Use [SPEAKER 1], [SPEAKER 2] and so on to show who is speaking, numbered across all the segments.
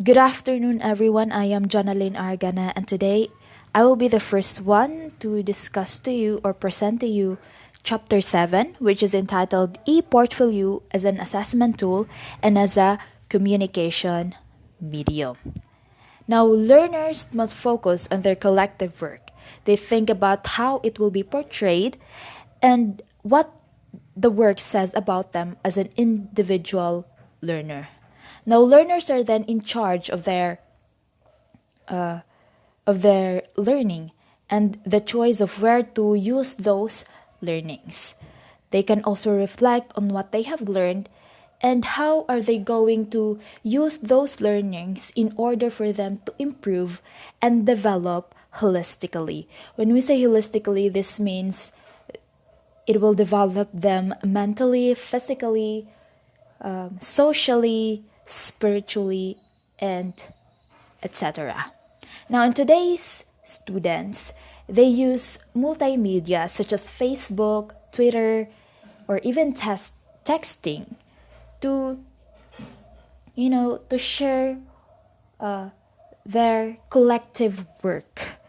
[SPEAKER 1] Good afternoon, everyone. I am Jonalyn Argana, and today I will be the first one to discuss to you or present to you Chapter 7, which is entitled ePortfolio as an assessment tool and as a communication medium. Now, learners must focus on their collective work. They think about how it will be portrayed and what the work says about them as an individual learner. Now, learners are then in charge of their learning and the choice of where to use those learnings. They can also reflect on what they have learned and how are they going to use those learnings in order for them to improve and develop holistically. When we say holistically, this means it will develop them mentally, physically, socially, spiritually, and etc. Now, in today's students, they use multimedia such as Facebook, Twitter, or even texting to, to share their collective work.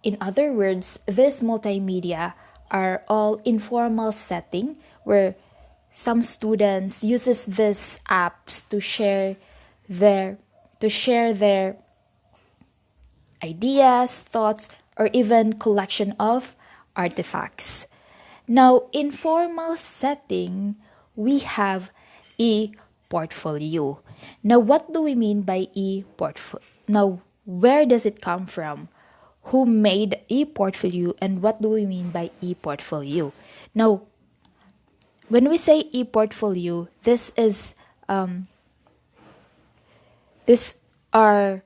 [SPEAKER 1] In other words, this multimedia are all informal setting where some students uses these apps to share their ideas, thoughts, or even collection of artifacts. Now, in formal setting, we have e-portfolio. Now, what do we mean by e-portfolio? Now, where does it come from? Who made e-portfolio and what do we mean by e-portfolio? Now, when we say e-portfolio, this are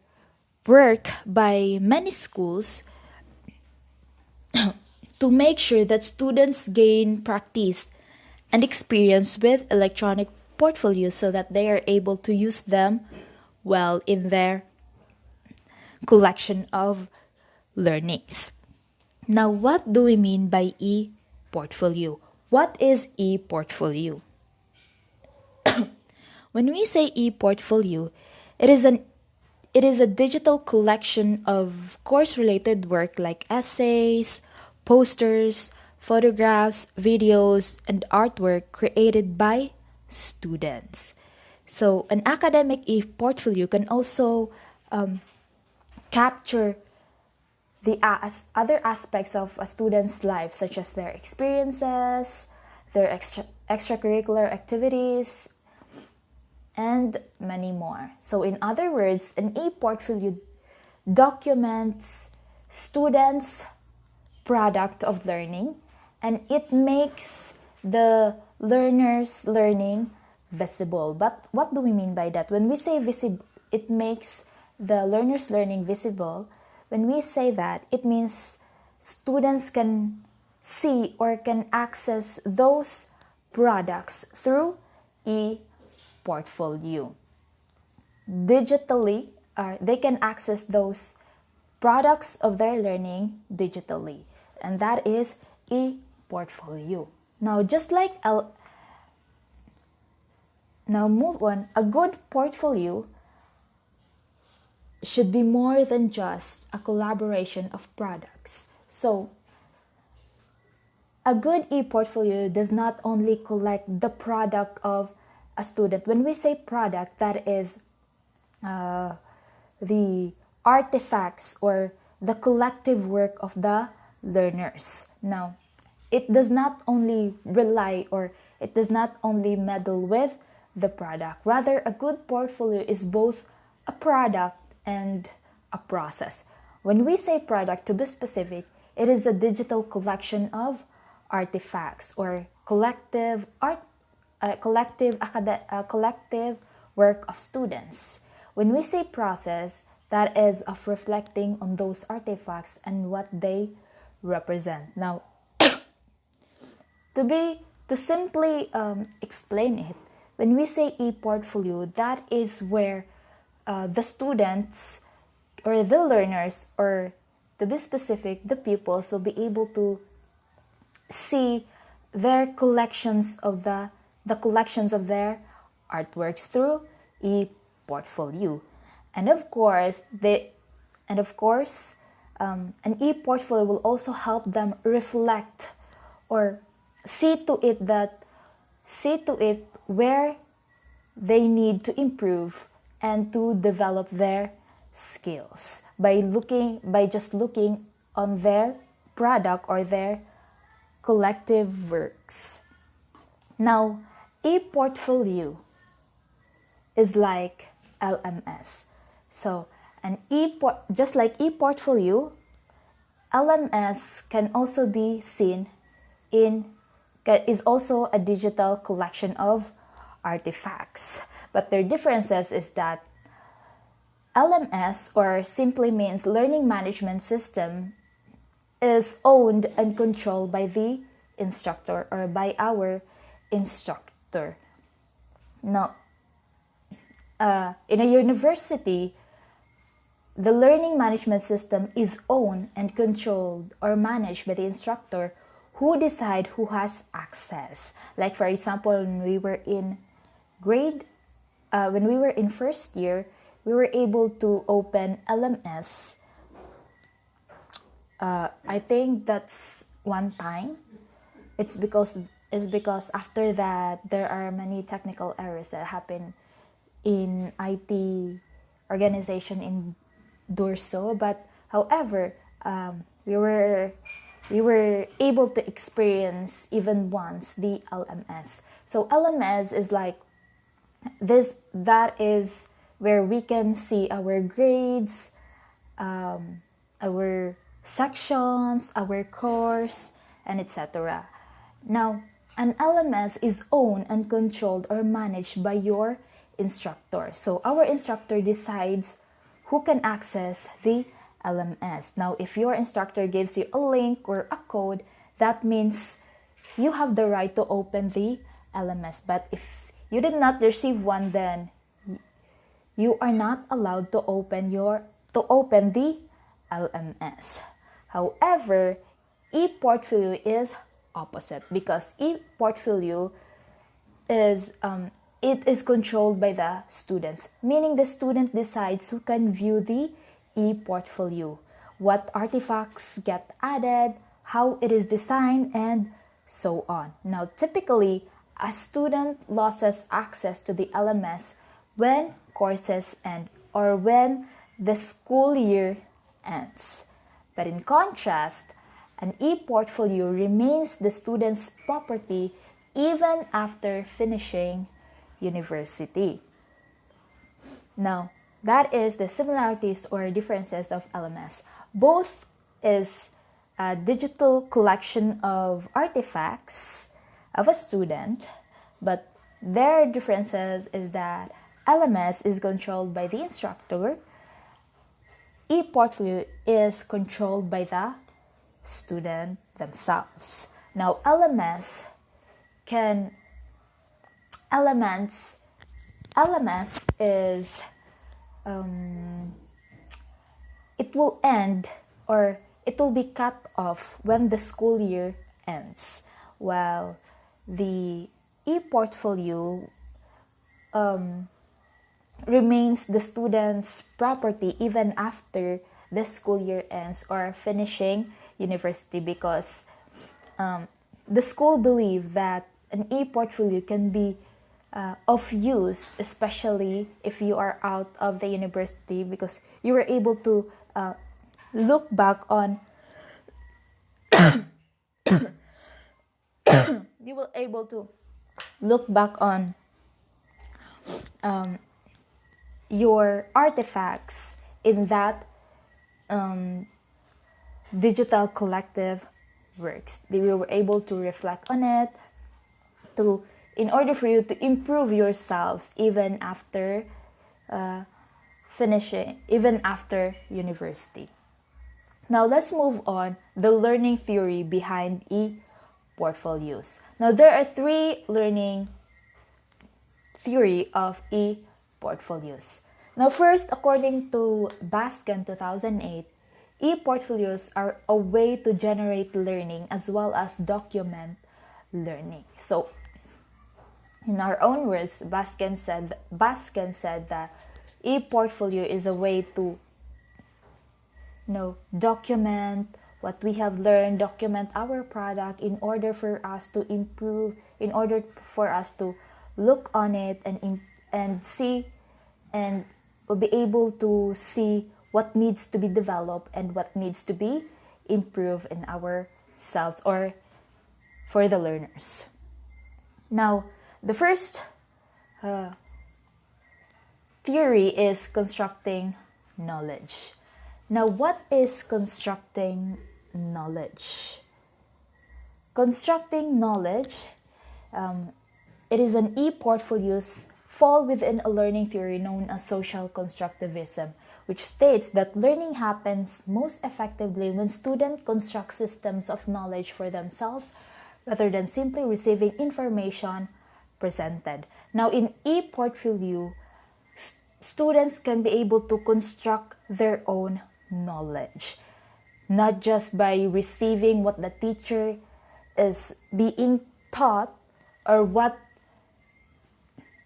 [SPEAKER 1] work by many schools to make sure that students gain practice and experience with electronic portfolios so that they are able to use them well in their collection of learnings. Now, what do we mean by e-portfolio? What is e-portfolio? When we say e-portfolio, it is a digital collection of course-related work like essays, posters, photographs, videos, and artwork created by students. So, an academic e-portfolio can also capture the other aspects of a student's life, such as their experiences, their extracurricular activities, and many more. So in other words, an e-portfolio documents students' product of learning and it makes the learner's learning visible. But what do we mean by that? When we say visible, it makes the learner's learning visible. When we say that, it means students can see or can access those products through e-portfolio. Digitally, they can access those products of their learning digitally, and that is e-portfolio. Now, now move on. A good portfolio should be more than just a collaboration of products. So, a good e-portfolio does not only collect the product of a student. When we say product, that is the artifacts or the collective work of the learners. Now, it does not only rely or it does not only meddle with the product. Rather, a good portfolio is both a product and a process. When we say product, to be specific, it is a digital collection of artifacts or collective work of students. When we say process, that is of reflecting on those artifacts and what they represent. Now, to simply explain it, when we say e-portfolio, that is where the students or the learners, or to be specific, the pupils will be able to see their collections of the collections of their artworks through e-portfolio. And of course, an e-portfolio will also help them reflect or see to it where they need to improve and to develop their skills by just looking on their product or their collective works. Now, e-portfolio is like LMS. So, just like e-portfolio, LMS can also be seen is also a digital collection of artifacts. But their differences is that LMS, or simply means Learning Management System, is owned and controlled by the instructor or by our instructor. Now, in a university, the learning management system is owned and controlled or managed by the instructor, who decide who has access. Like for example, when we were in first year, we were able to open LMS. I think that's one time. It's because after that there are many technical errors that happen in IT organization in Dorso. But however, we were able to experience even once the LMS. So LMS is like this. That is where we can see our grades, our sections, our course, and etc. Now, an LMS is owned and controlled or managed by your instructor. So our instructor decides who can access the LMS. Now, if your instructor gives you a link or a code, that means you have the right to open the LMS. But if you did not receive one, then you are not allowed to open the LMS. However, e-portfolio is opposite, because e-portfolio is it is controlled by the students, meaning the student decides who can view the e-portfolio, what artifacts get added, how it is designed, and so on. Now, typically, a student loses access to the LMS when courses end or when the school year ends. But in contrast, an e-portfolio remains the student's property even after finishing university. Now, that is the similarities or differences of LMS. Both is a digital collection of artifacts of a student, but their differences is that LMS is controlled by the instructor, e-portfolio is controlled by the student themselves. Now, LMS is it will end or it will be cut off when the school year ends, while the e-portfolio remains the student's property even after the school year ends or finishing university, because the school believe that an e-portfolio can be of use, especially if you are out of the university, because you were able to look back on you will able to look back on your artifacts in that digital collective works. They were able to reflect on it in order for you to improve yourselves even after university. Now let's move on the learning theory behind e-portfolios. Now there are 3 learning theory of e-portfolios. Now first, according to Baskin 2008, e-portfolios are a way to generate learning as well as document learning. So in our own words, Baskin said that e-portfolio is a way to document what we have learned, document our product in order for us to improve, in order for us to look on it and see, and we'll be able to see what needs to be developed and what needs to be improved in ourselves or for the learners. Now, the first theory is constructing knowledge. Now, what is constructing knowledge? Constructing knowledge, it is an e-portfolios fall within a learning theory known as social constructivism, which states that learning happens most effectively when students construct systems of knowledge for themselves rather than simply receiving information presented. Now, in e-portfolio, students can be able to construct their own knowledge, not just by receiving what the teacher is being taught or what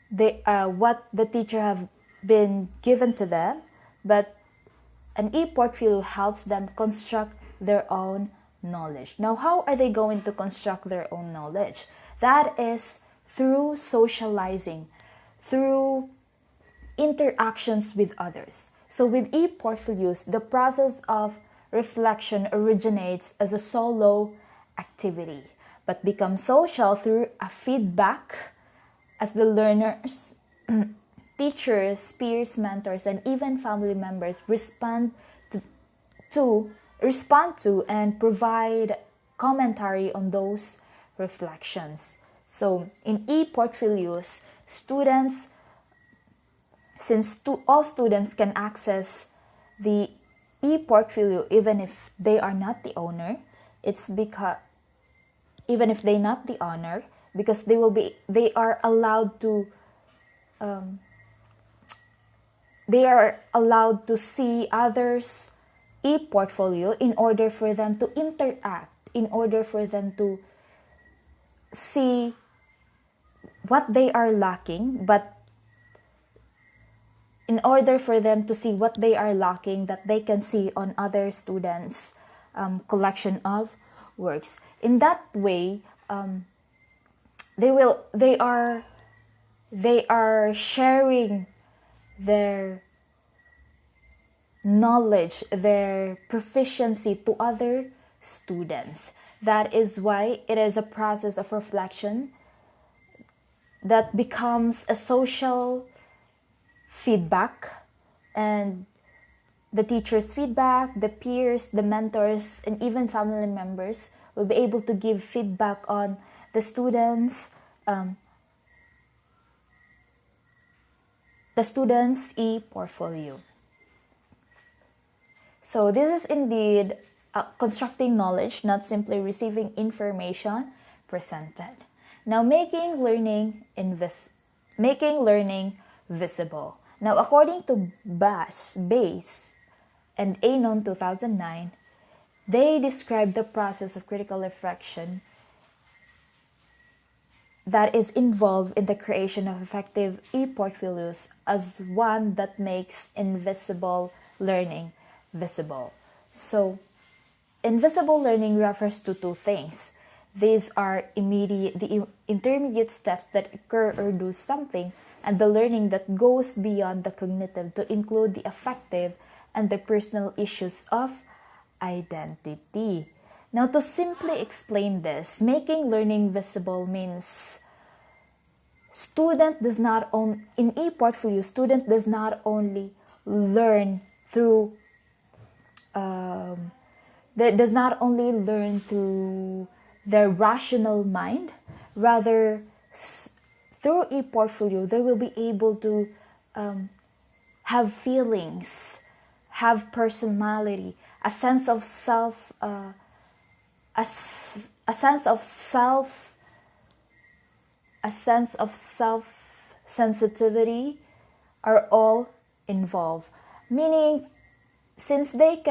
[SPEAKER 1] the teacher have been given to them, but an e-portfolio helps them construct their own knowledge. Now, how are they going to construct their own knowledge? That is through socializing, through interactions with others. So with e-portfolios, the process of reflection originates as a solo activity, but becomes social through a feedback as the learners, teachers, peers, mentors, and even family members respond to and provide commentary on those reflections. So in e-portfolios, all students can access the e-portfolio even if they are not the owner. Because they are allowed to see others' e-portfolio in order for them to interact, in order for them to see what they are lacking, but in order for them to see what they are lacking that they can see on other students' collection of works. In that way, they are sharing their knowledge, their proficiency to other students. That is why it is a process of reflection that becomes a social feedback, and the teacher's feedback, the peers, the mentors, and even family members will be able to give feedback on the students' e-portfolio. So this is indeed constructing knowledge, not simply receiving information presented. Now, making learning visible. Now, according to Bass and Anon 2009, they describe the process of critical reflection that is involved in the creation of effective e-portfolios as one that makes invisible learning visible. So, invisible learning refers to two things. These are the intermediate steps that occur or do something, and the learning that goes beyond the cognitive to include the affective and the personal issues of identity. Now, to simply explain this, making learning visible means in e-portfolio, student does not only learn through their rational mind, rather through e-portfolio they will be able to have feelings, have personality, a sense of self sensitivity are all involved. Meaning, since they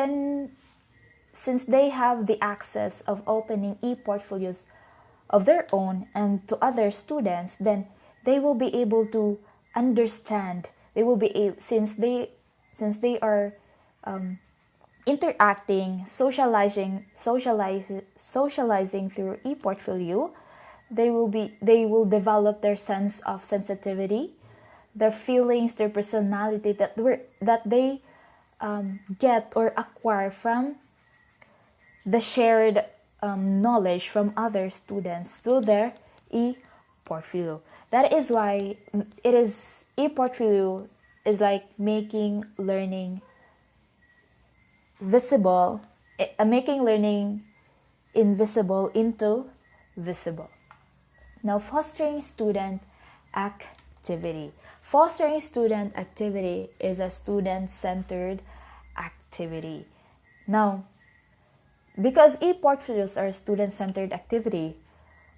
[SPEAKER 1] have the access of opening e-portfolios of their own and to other students, then they will be able to understand they will be since they are interacting, socializing through ePortfolio, they will develop their sense of sensitivity, their feelings, their personality that they get or acquire from the shared knowledge from other students through their ePortfolio. That is why ePortfolio is like making learning visible, making learning invisible into visible. Now, fostering student activity. Fostering student activity is a student-centered activity. Now, because ePortfolios are student-centered activity,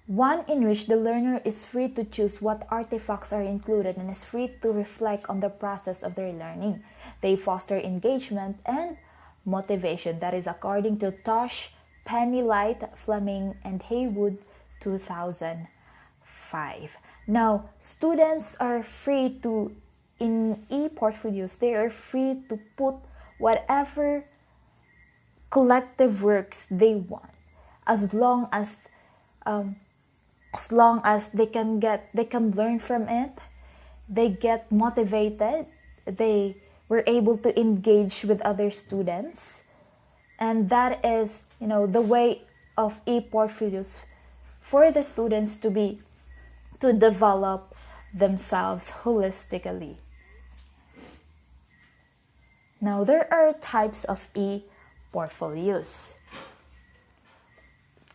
[SPEAKER 1] one in which the learner is free to choose what artifacts are included and is free to reflect on the process of their learning. They foster engagement and motivation. That is according to Tosh, Pennylight, Fleming, and Haywood 2005. Now, students are free to, in ePortfolios, they are free to put whatever collective works they want, as long as they can learn from it, they get motivated, they were able to engage with other students, and that is, the way of ePortfolios for the students to develop themselves holistically. Now, there are types of ePortfolios.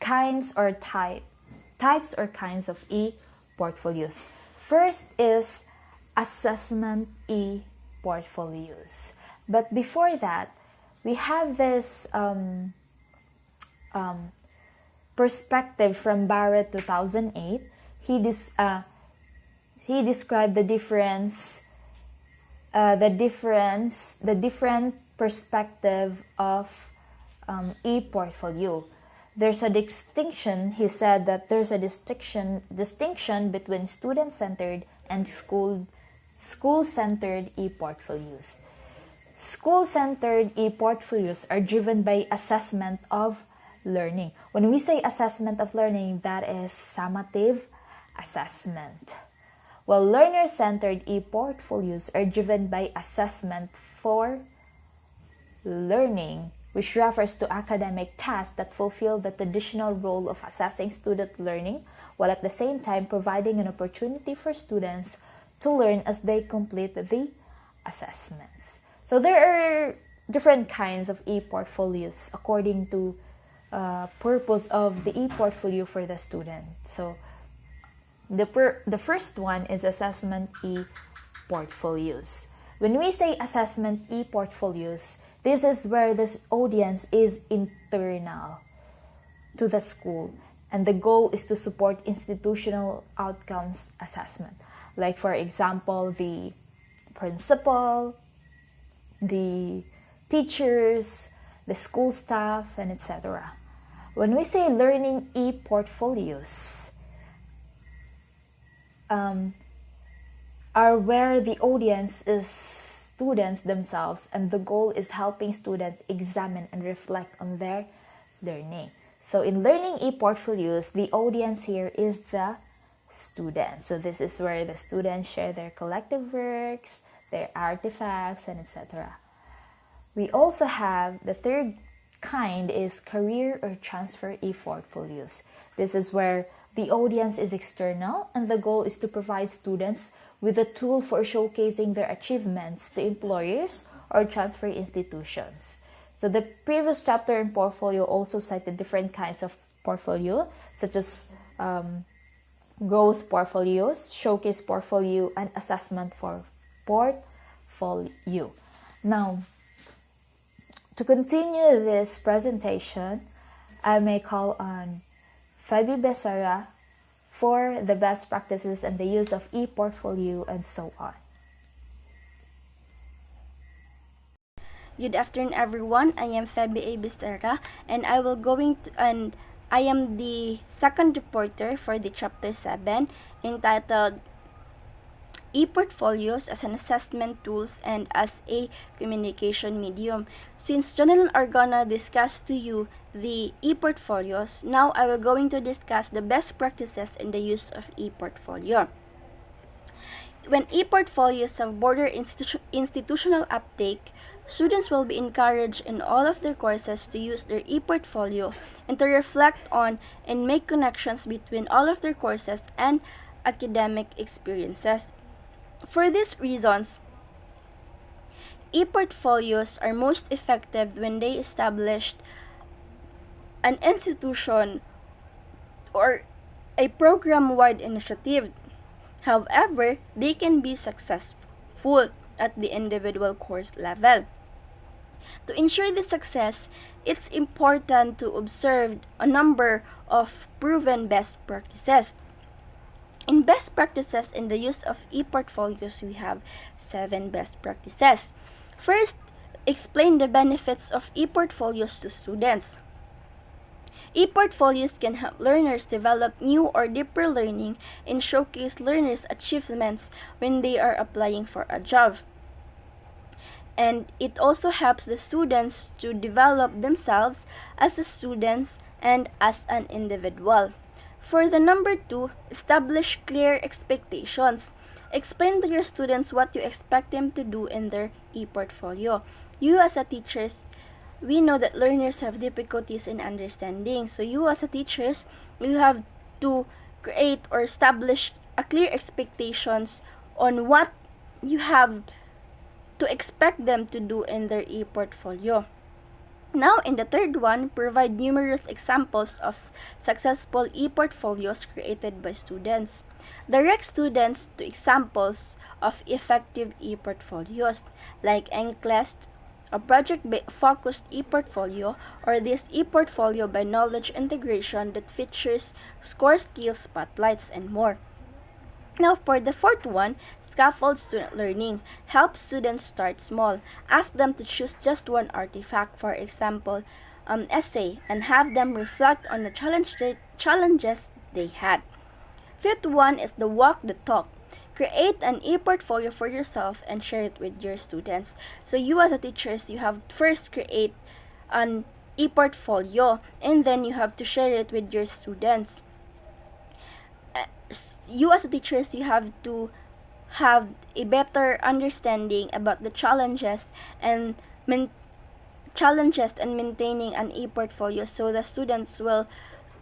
[SPEAKER 1] Types or kinds of ePortfolios. First is assessment ePortfolios. But before that, we have this perspective from Barrett 2008. He described the different perspective of ePortfolio. There's a distinction. He said that there's a distinction between student-centered and school-centered ePortfolios. School-centered ePortfolios are driven by assessment of learning. When we say assessment of learning, that is summative assessment. While learner-centered ePortfolios are driven by assessment for learning, which refers to academic tasks that fulfill the traditional role of assessing student learning, while at the same time providing an opportunity for students to learn as they complete the assessments. So there are different kinds of ePortfolios according to purpose of the ePortfolio for the student. So the first one is assessment ePortfolios. When we say assessment ePortfolios, this is where this audience is internal to the school, and the goal is to support institutional outcomes assessment. Like, for example, the principal, the teachers, the school staff, and etc. When we say learning ePortfolios, are where the audience is students themselves, and the goal is helping students examine and reflect on their learning. So in learning ePortfolios, the audience here is the students. So this is where the students share their collective works, their artifacts, and etc. We also have the third kind is career or transfer ePortfolios. This is where the audience is external, and the goal is to provide students with a tool for showcasing their achievements to employers or transfer institutions. So the previous chapter in portfolio also cited different kinds of portfolio, such as growth portfolios, showcase portfolio, and assessment for portfolio. Now, to continue this presentation, I may call on Fabi Becerra for the best practices and the use of ePortfolio and so on.
[SPEAKER 2] Good afternoon, everyone. I am Fabi A. Becerra, and I am the second reporter for the chapter 7 entitled e-portfolios as an assessment tools and as a communication medium. Since Jonathan are gonna discuss to you the e-portfolios, now I will going to discuss the best practices in the use of e-portfolio. When e-portfolios have broader institutional uptake, students will be encouraged in all of their courses to use their e-portfolio and to reflect on and make connections between all of their courses and academic experiences. For these reasons, e-portfolios are most effective when they established an institution or a program-wide initiative. However, they can be successful at the individual course level. To ensure this success, it's important to observe a number of proven best practices. In best practices in the use of e-portfolios, we have 7 best practices. First, explain the benefits of e-portfolios to students. E-portfolios can help learners develop new or deeper learning and showcase learners' achievements when they are applying for a job. And it also helps the students to develop themselves as a students and as an individual. For the number 2, establish clear expectations. Explain to your students what you expect them to do in their e-portfolio. You as a teachers, we know that learners have difficulties in understanding. So you as a teachers, you have to create or establish a clear expectations on what you have to expect them to do in their e-portfolio. Now, in the third one, provide numerous examples of successful e-portfolios created by students. Direct students to examples of effective e-portfolios like ENCLEST, a project-focused e-portfolio, or this e-portfolio by knowledge integration that features core skills, spotlights, and more. Now, for the fourth one, scaffold student learning. Help students start small. Ask them to choose just one artifact, for example, essay, and have them reflect on the challenges they had. Fifth one is the walk the talk. Create an e-portfolio for yourself and share it with your students. So you as a teachers, you have first create an e-portfolio and then you have to share it with your students. You as a teachers, you have to have a better understanding about the challenges and maintaining an e-portfolio, so the students will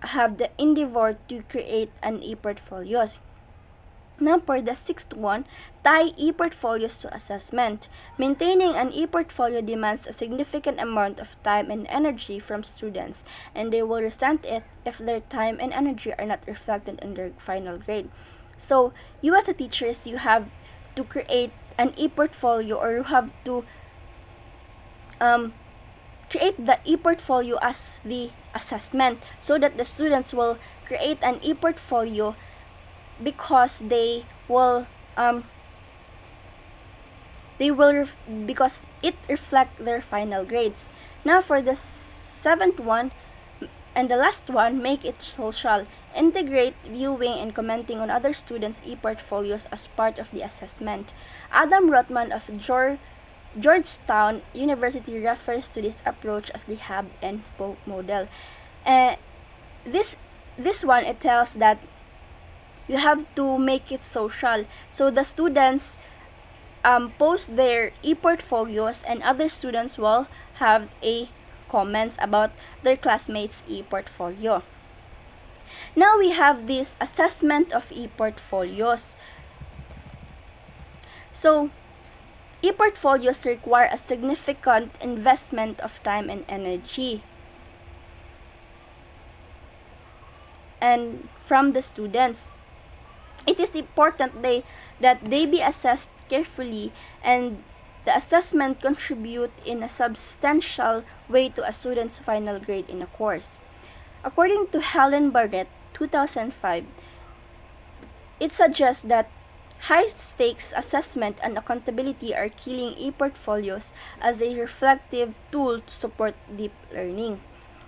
[SPEAKER 2] have the endeavor to create an e-portfolio. Now for the sixth one, tie e-portfolios to assessment. Maintaining an e-portfolio demands a significant amount of time and energy from students, and they will resent it if their time and energy are not reflected in their final grade. So you as a teachers, you have to create an e-portfolio, or you have to create the e-portfolio as the assessment, so that the students will create an e-portfolio because because it reflects their final grades. Now for the seventh one and the last one, make it social. Integrate viewing and commenting on other students' e-portfolios as part of the assessment. Adam Rothman of Georgetown University refers to this approach as the hub and spoke model. This one, it tells that you have to make it social, so the students post their e-portfolios and other students will have a comments about their classmates' e-portfolio. Now we have this assessment of e-portfolios. So e-portfolios require a significant investment of time and energy and from the students. It is important that they be assessed carefully, and the assessment contribute in a substantial way to a student's final grade in a course. According to Helen Barrett, 2005, it suggests that high-stakes assessment and accountability are killing e-portfolios as a reflective tool to support deep learning.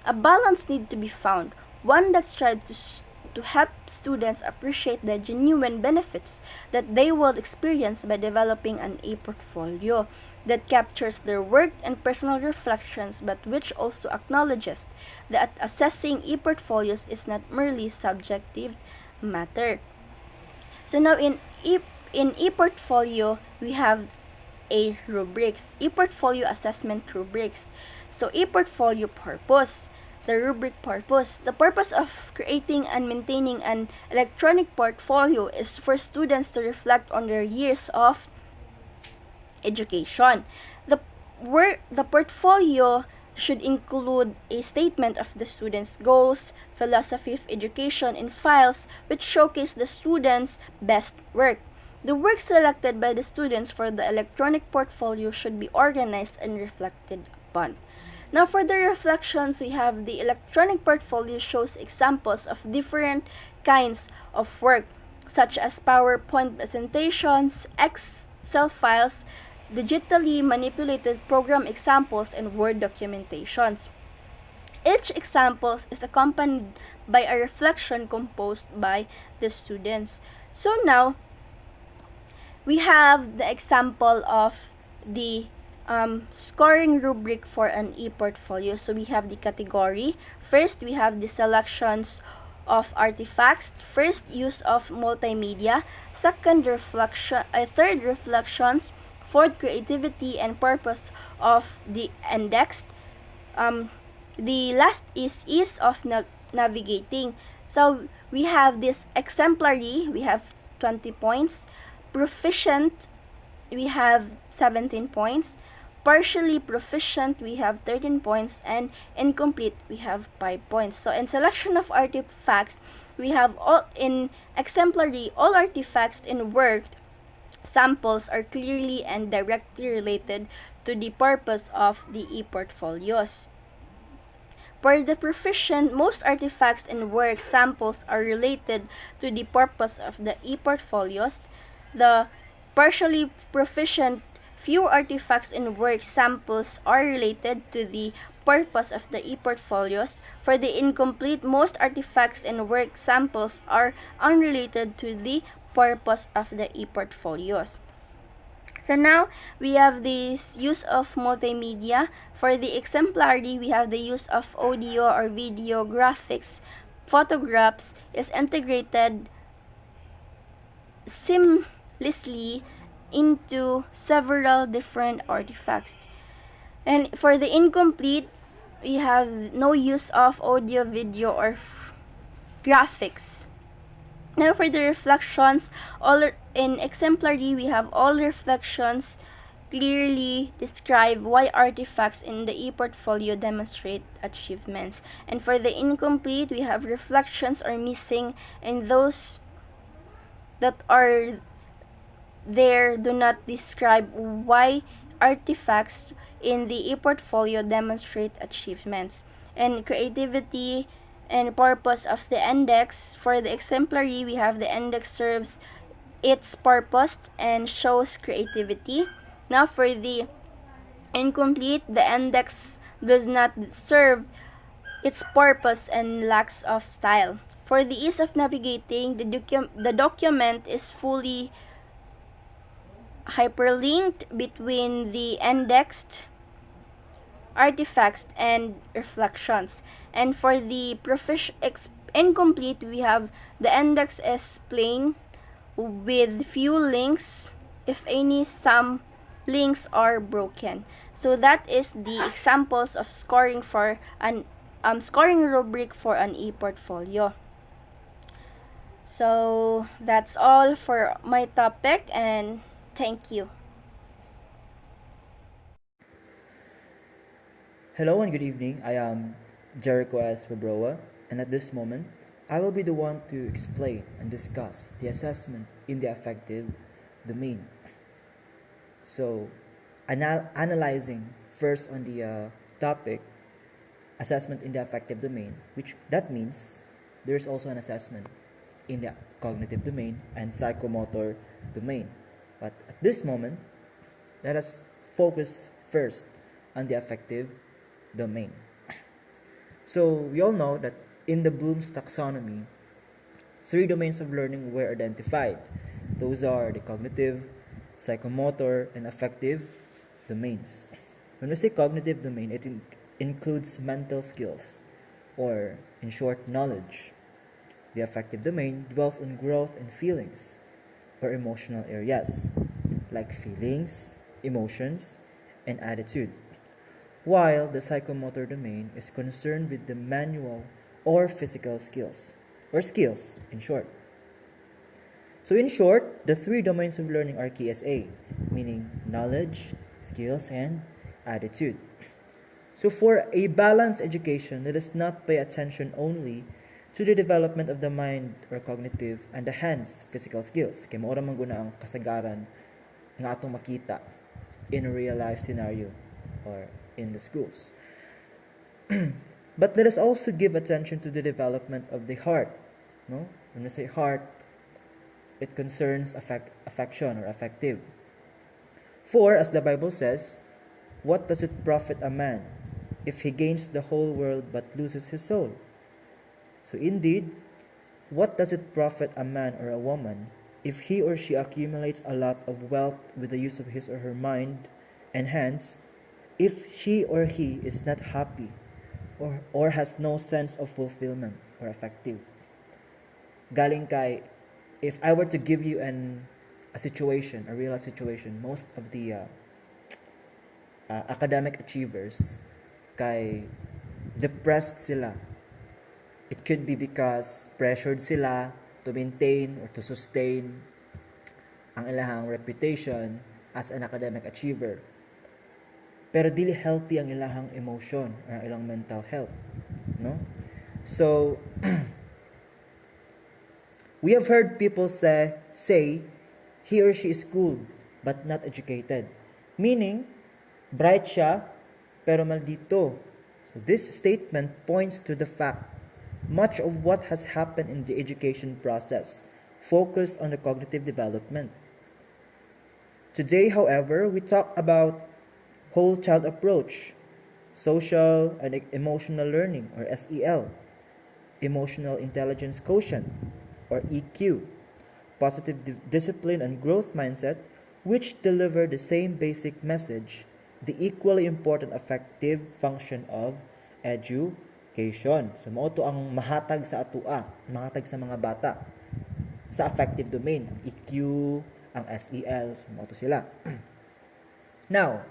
[SPEAKER 2] A balance needs to be found, one that strives to help students appreciate the genuine benefits that they will experience by developing an e-portfolio that captures their work and personal reflections, but which also acknowledges that assessing e-portfolios is not merely subjective matter. So now in e-portfolio, we have a rubrics, e-portfolio assessment rubrics. So e-portfolio purpose, the rubric purpose. The purpose of creating and maintaining an electronic portfolio is for students to reflect on their years of education. The portfolio should include a statement of the student's goals, philosophy of education, and files which showcase the student's best work. The work selected by the students for the electronic portfolio should be organized and reflected upon. Now for the reflections, we have the electronic portfolio shows examples of different kinds of work, such as PowerPoint presentations, Excel files, digitally manipulated program examples, and Word documentations. Each example is accompanied by a reflection composed by the students. So now, we have the example of the scoring rubric for an e-portfolio. So we have the category. First, we have the selections of artifacts. First, use of multimedia. Second, third, reflections. Fourth, creativity and purpose of the indexed. The last is ease of navigating. So we have this exemplary, we have 20 points. Proficient, we have 17 points. Partially proficient, we have 13 points. And incomplete, we have 5 points. So in selection of artifacts, we have all in exemplary, all artifacts in work samples are clearly and directly related to the purpose of the e-portfolios. For the proficient, most artifacts and work samples are related to the purpose of the e-portfolios. The partially proficient, few artifacts and work samples are related to the purpose of the e-portfolios. For the incomplete, most artifacts and work samples are unrelated to the purpose of the e-portfolios. So now we have this use of multimedia. For the exemplary, we have the use of audio or video, graphics, photographs is integrated seamlessly into several different artifacts. And for the incomplete, we have no use of audio, video, or graphics. Now for the reflections, all in exemplary, we have all reflections clearly describe why artifacts in the e-portfolio demonstrate achievements. And for the incomplete, we have reflections are missing, and those that are there do not describe why artifacts in the e-portfolio demonstrate achievements. And creativity and purpose of the index. For the exemplary, we have the index serves its purpose and shows creativity. Now for the incomplete, the index does not serve its purpose and lacks of style. For the ease of navigating, the document is fully hyperlinked between the indexed artifacts and reflections. And for the incomplete, we have the index is plain with few links, if any. Some links are broken. So that is the examples of scoring for an scoring rubric for an e-portfolio. So that's all for my topic, and thank you.
[SPEAKER 3] Hello and good evening. I am Jericho S. Fabroa, and at this moment, I will be the one to explain and discuss the assessment in the affective domain. So, analyzing first on the topic, assessment in the affective domain, which that means there's also an assessment in the cognitive domain and psychomotor domain. But at this moment, let us focus first on the affective domain. So we all know that in the Bloom's taxonomy, three domains of learning were identified. Those are the cognitive, psychomotor, and affective domains. When we say cognitive domain, it includes mental skills, or in short, knowledge. The affective domain dwells on growth and feelings, or emotional areas, like feelings, emotions, and attitude. While the psychomotor domain is concerned with the manual or physical skills, or skills in short. So in short, the three domains of learning are KSA, meaning knowledge, skills, and attitude. So for a balanced education, let us not pay attention only to the development of the mind or cognitive and the hands physical skills. Kaya maura man guna ang kasagaran nga atong makita in a real life scenario or in the schools. But let us also give attention to the development of the heart. No? When we say heart, it concerns affection or affective. For, as the Bible says, what does it profit a man if he gains the whole world but loses his soul? So indeed, what does it profit a man or a woman if he or she accumulates a lot of wealth with the use of his or her mind and hands, if she or he is not happy or has no sense of fulfillment or affective? Galing kay, if I were to give you a situation, a real life situation, most of the academic achievers kay depressed sila. It could be because pressured sila to maintain or to sustain ang ilahang reputation as an academic achiever. Pero dili healthy ang ilahang emotion or ang ilang mental health, no? So we have heard people say he or she is schooled but not educated. Meaning, bright siya pero maldito. So this statement points to the fact much of what has happened in the education process focused on the cognitive development. Today, however, we talk about whole child approach, social and emotional learning or SEL, emotional intelligence quotient or EQ, positive discipline and growth mindset, which deliver the same basic message, the equally important affective function of education. So mao to ang mahatag sa atua, mahatag sa mga bata sa affective domain, ang EQ, ang SEL, so mao to sila. Now,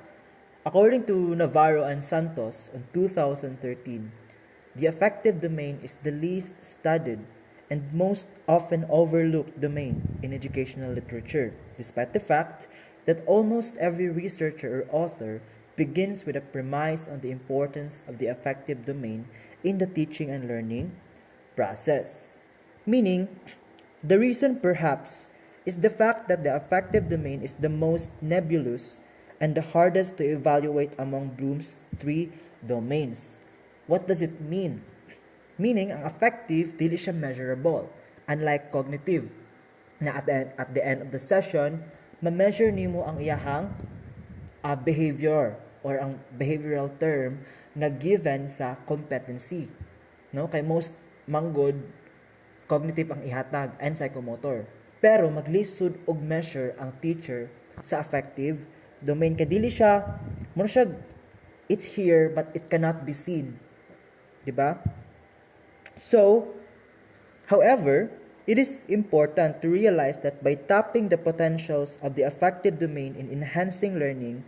[SPEAKER 3] according to Navarro and Santos in 2013, the affective domain is the least studied and most often overlooked domain in educational literature, despite the fact that almost every researcher or author begins with a premise on the importance of the affective domain in the teaching and learning process. Meaning, the reason perhaps is the fact that the affective domain is the most nebulous and the hardest to evaluate among Bloom's three domains. What does it mean? Meaning, ang affective, dili siya measurable. Unlike cognitive, na at the end of the session, ma-measure nimo ang iyahang behavior or ang behavioral term na given sa competency. No? Kay most manggod, cognitive ang ihatag and psychomotor. Pero maglisod og measure ang teacher sa affective domain. Kay dili siya, muna siya, it's here but it cannot be seen. Diba? So, however, it is important to realize that by tapping the potentials of the affective domain in enhancing learning,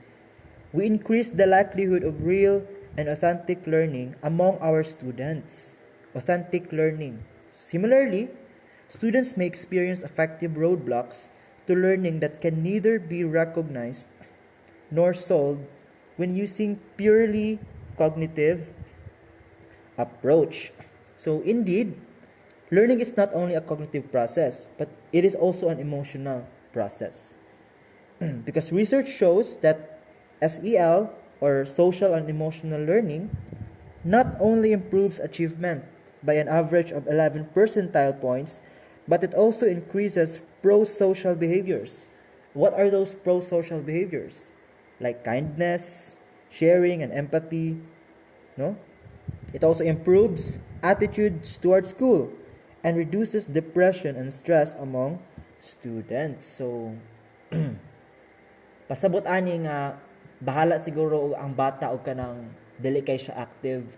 [SPEAKER 3] we increase the likelihood of real and authentic learning among our students. Authentic learning. Similarly, students may experience affective roadblocks to learning that can neither be recognized nor solved when using purely cognitive approach. So indeed, learning is not only a cognitive process, but it is also an emotional process. Because research shows that SEL, or social and emotional learning, not only improves achievement by an average of 11 percentile points, but it also increases pro-social behaviors. What are those pro-social behaviors? Like kindness, sharing, and empathy. No? It also improves attitudes towards school and reduces depression and stress among students. So, pasabot ani nga bahala siguro ang bata og kanang dili kay siya active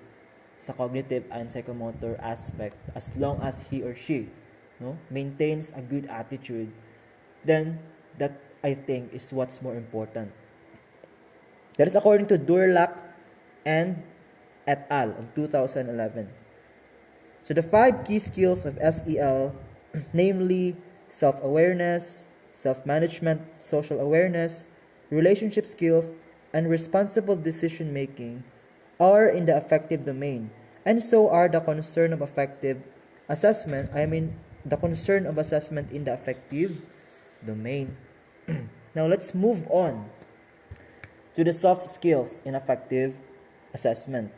[SPEAKER 3] sa cognitive and psychomotor aspect as long as he or she maintains a good attitude, then that I think is what's more important. That is according to Durlach and et al. In 2011. So the 5 key skills of SEL, namely self-awareness, self-management, social awareness, relationship skills, and responsible decision-making, are in the affective domain, and so are the concern of affective assessment, the concern of assessment in the affective domain. Now let's move on to the soft skills in affective assessment.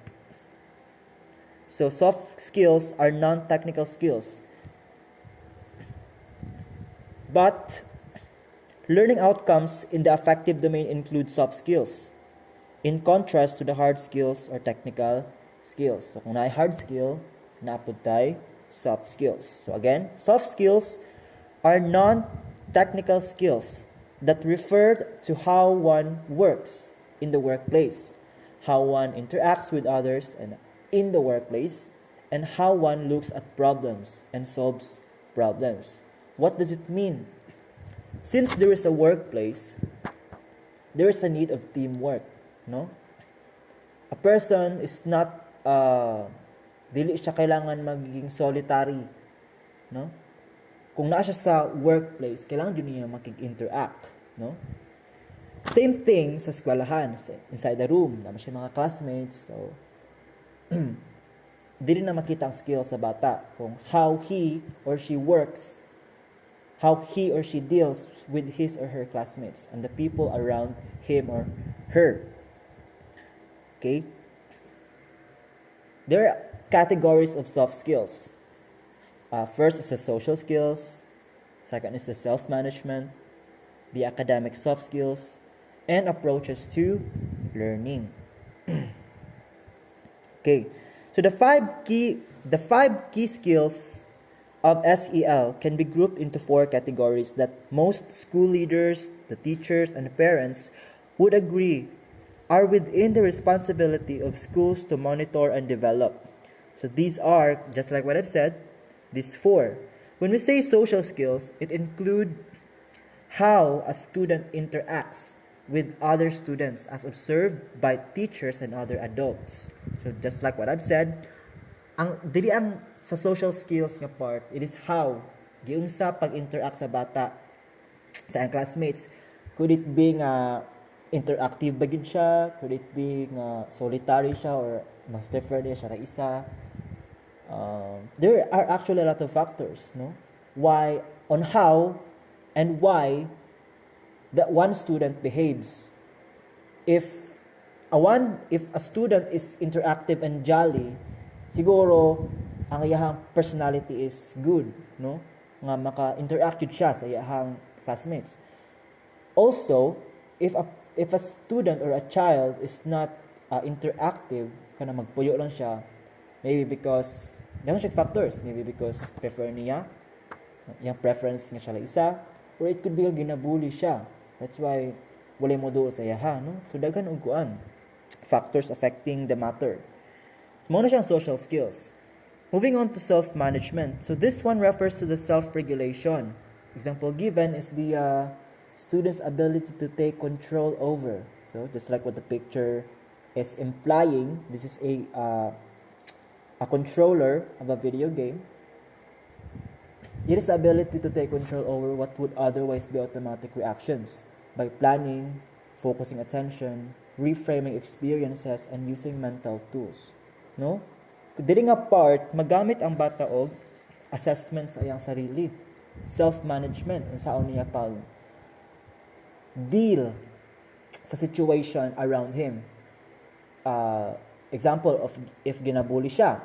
[SPEAKER 3] So soft skills are non-technical skills, but learning outcomes in the affective domain include soft skills, in contrast to the hard skills or technical skills. So kung na hard skill, naapod tayo soft skills. So again, soft skills are non-technical skills that refer to how one works in the workplace, how one interacts with others and in the workplace, and how one looks at problems and solves problems. What does it mean? Since there is a workplace, there is a need of teamwork, no? A person is not dili siya kailangan magiging solitary, no? Kung naa siya sa workplace, kailangan din niya makig-interact, no? Same thing sa eskwelahan, inside the room, naman siya mga classmates, so di rin na makita ang skill sa bata kung how he or she works, how he or she deals with his or her classmates and the people around him or her. Okay? There are categories of soft skills. First is the social skills. Second is the self-management, the academic soft skills, and approaches to learning. Okay, so the five key skills of SEL can be grouped into 4 categories that most school leaders, the teachers, and the parents would agree are within the responsibility of schools to monitor and develop. So these are, just like what I've said, these 4. When we say social skills, it includes how a student interacts with other students as observed by teachers and other adults. So just like what I've said, ang sa social skills nga part, it is how giunsa pag-interact sa bata sa ang classmates. Could it be nga interactive ba gid siya? Could it be nga solitary siya or mas prefer niya siya ra isa? There are actually a lot of factors, no? How and why that one student behaves. If a student is interactive and jolly, siguro ang iyahang personality is good, no? Nga maka-interact yun siya sa iyahang classmates. Also, if a student or a child is not interactive, kana magpuyo lang siya, maybe because ganun siya factors, maybe because prefer niya, yung preference niya siya lang isa, or it could be ginabully siya. That's why wala mo doon sa iyaha, no? So daghan og kuan factors affecting the matter. Muna siyang social skills. Moving on to self-management. So this one refers to the self-regulation. Example given is the student's ability to take control over. So just like what the picture is implying, this is a controller of a video game. It is the ability to take control over what would otherwise be automatic reactions by planning, focusing attention, reframing experiences, and using mental tools. No? Dili nga part, magamit ang bata og assessment sa iyang sarili. Self-management, unsaon niya pag deal sa situation around him. Example of if ginabuli siya,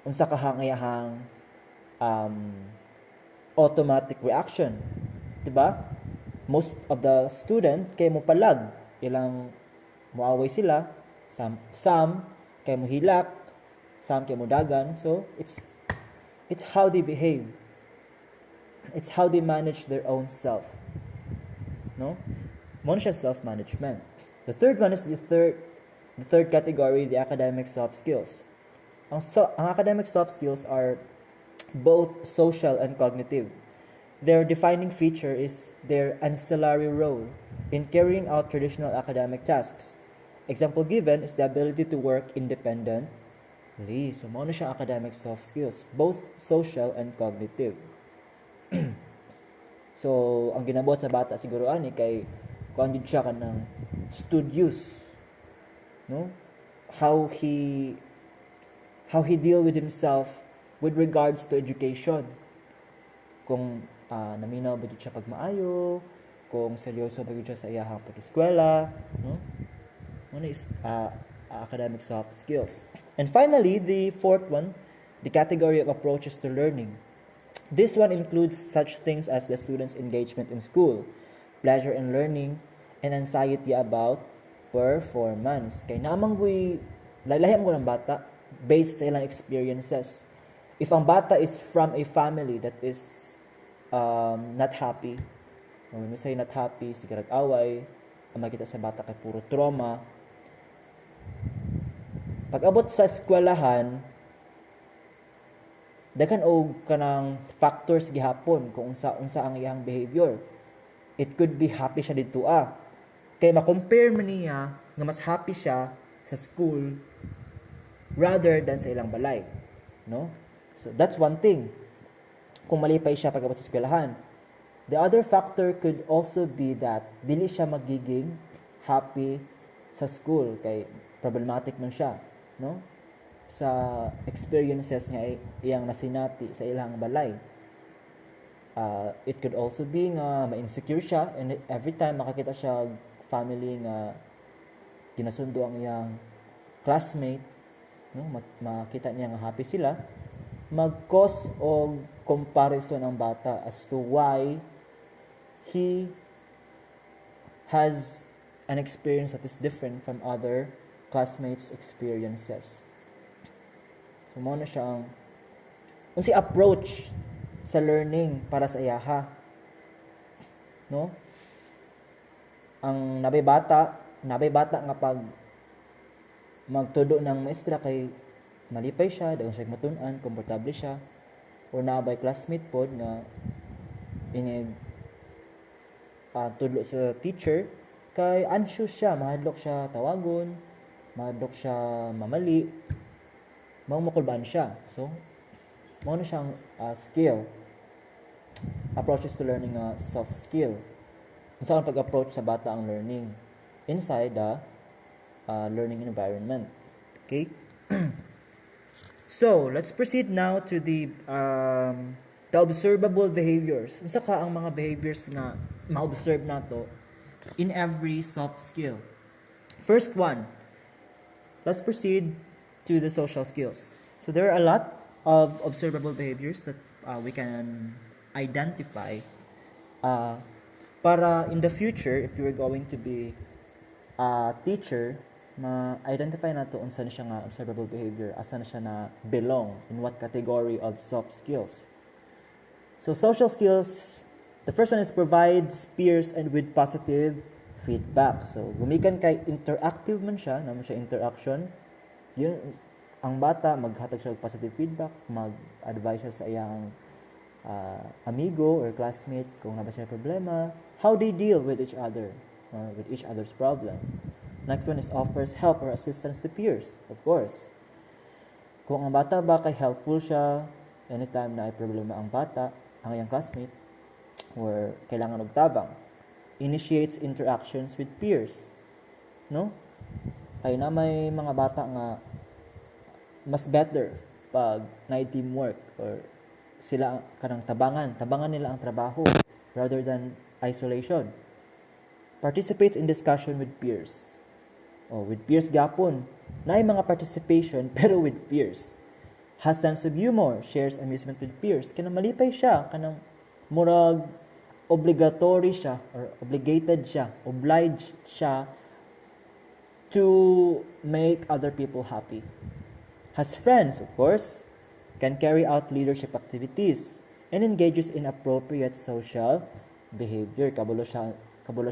[SPEAKER 3] unsa ka hangayahang automatic reaction, 'di ba? Most of the student kay mo palag, ilang muaway sila, some kay mo hilak, some kay mo dagan. So It's how they behave. It's how they manage their own self. No? Mo na siya self-management. The third one is the third category, the academic soft skills. Ang academic soft skills are both social and cognitive. Their defining feature is their ancillary role in carrying out traditional academic tasks. Example given is the ability to work independently. So, mo na siya academic soft skills, both social and cognitive. So, ang ginabuhat sa bata siguro ani kay kung andun siya kanang studious, no? How he deal with himself with regards to education. Kung naminaw ba siya pag maayo, kung seryoso ba siya sa iyahang pag-eskwela, no? Ano is academic soft skills. And finally, the fourth one, the category of approaches to learning. This one includes such things as the student's engagement in school, pleasure in learning, and anxiety about performance. Kay namang laylayan ko ng bata based sa ilang experiences. If ang bata is from a family that is not happy, when we say not happy, sigurag away, ang makita sa bata kay puro trauma. Pag abot sa eskwelahan, daghan og kanang factors gihapon kung unsa ang iyang behavior. It could be happy siya dito kay ma-compare man niya nga mas happy siya sa school rather than sa ilang balay, no? So that's one thing. Kung malipay siya pag abot sa eskwelahan. The other factor could also be that dili siya magiging happy sa school kay problematic man siya, no? Sa experiences nga iyang nasinati sa ilang balay. It could also be nga ma-insecure siya and every time makakita siya family nga ginasundo ang iyang classmate, no? Makita niya nga happy sila, mag-cause og comparison ang bata as to why he has an experience that is different from other classmates' experiences. So, mo na siyang si approach sa learning para sa iyaha. No? Ang nabay bata nga pag magtudo ng maestra kay malipay siya, dayon siya matun-an, komportable siya, or nabay classmate pod nga inig tudlo sa teacher kay anxious siya, mahadlok siya tawagon, mahadlok siya mamali, makulbaan siya. So, mo na siyang skill. Approaches to learning soft skill. Kung saan pag-approach sa bata ang learning inside the learning environment. Okay? So, let's proceed now to the observable behaviors. Unsa ka ang mga behaviors na ma-observe nato in every soft skill. First one, let's proceed to the social skills. So there are a lot of observable behaviors that we can identify para in the future, if you are going to be a teacher, ma-identify nato unsa na siya nga observable behavior, asa na siya na belong, in what category of soft skills. So social skills, the first one is provides peers and with positive feedback. So gumikan kay interactive man siya, naman siya interaction. Yun, ang bata maghatag siya og positive feedback, mag-advise siya sa iyang amigo or classmate kung ano ba siya problema, how they deal with each other, with each other's problem. Next one is offers help or assistance to peers, of course. Kung ang bata ba kay helpful siya anytime na ay problema ang bata, ang iyang classmate, or kailangan og tabang, initiates interactions with peers, no? Ay na may mga bata nga mas better pag na teamwork or sila kanang tabangan nila ang trabaho rather than isolation. Participates in discussion with peers. With peers gapon. Naay mga participation pero with peers. Has sense of humor, shares amusement with peers. Kanang malipay siya, kanang murag obligatory siya or obligated siya, obliged siya to make other people happy. Has friends, of course. can carry out leadership activities, and engages in appropriate social behavior. Kabalo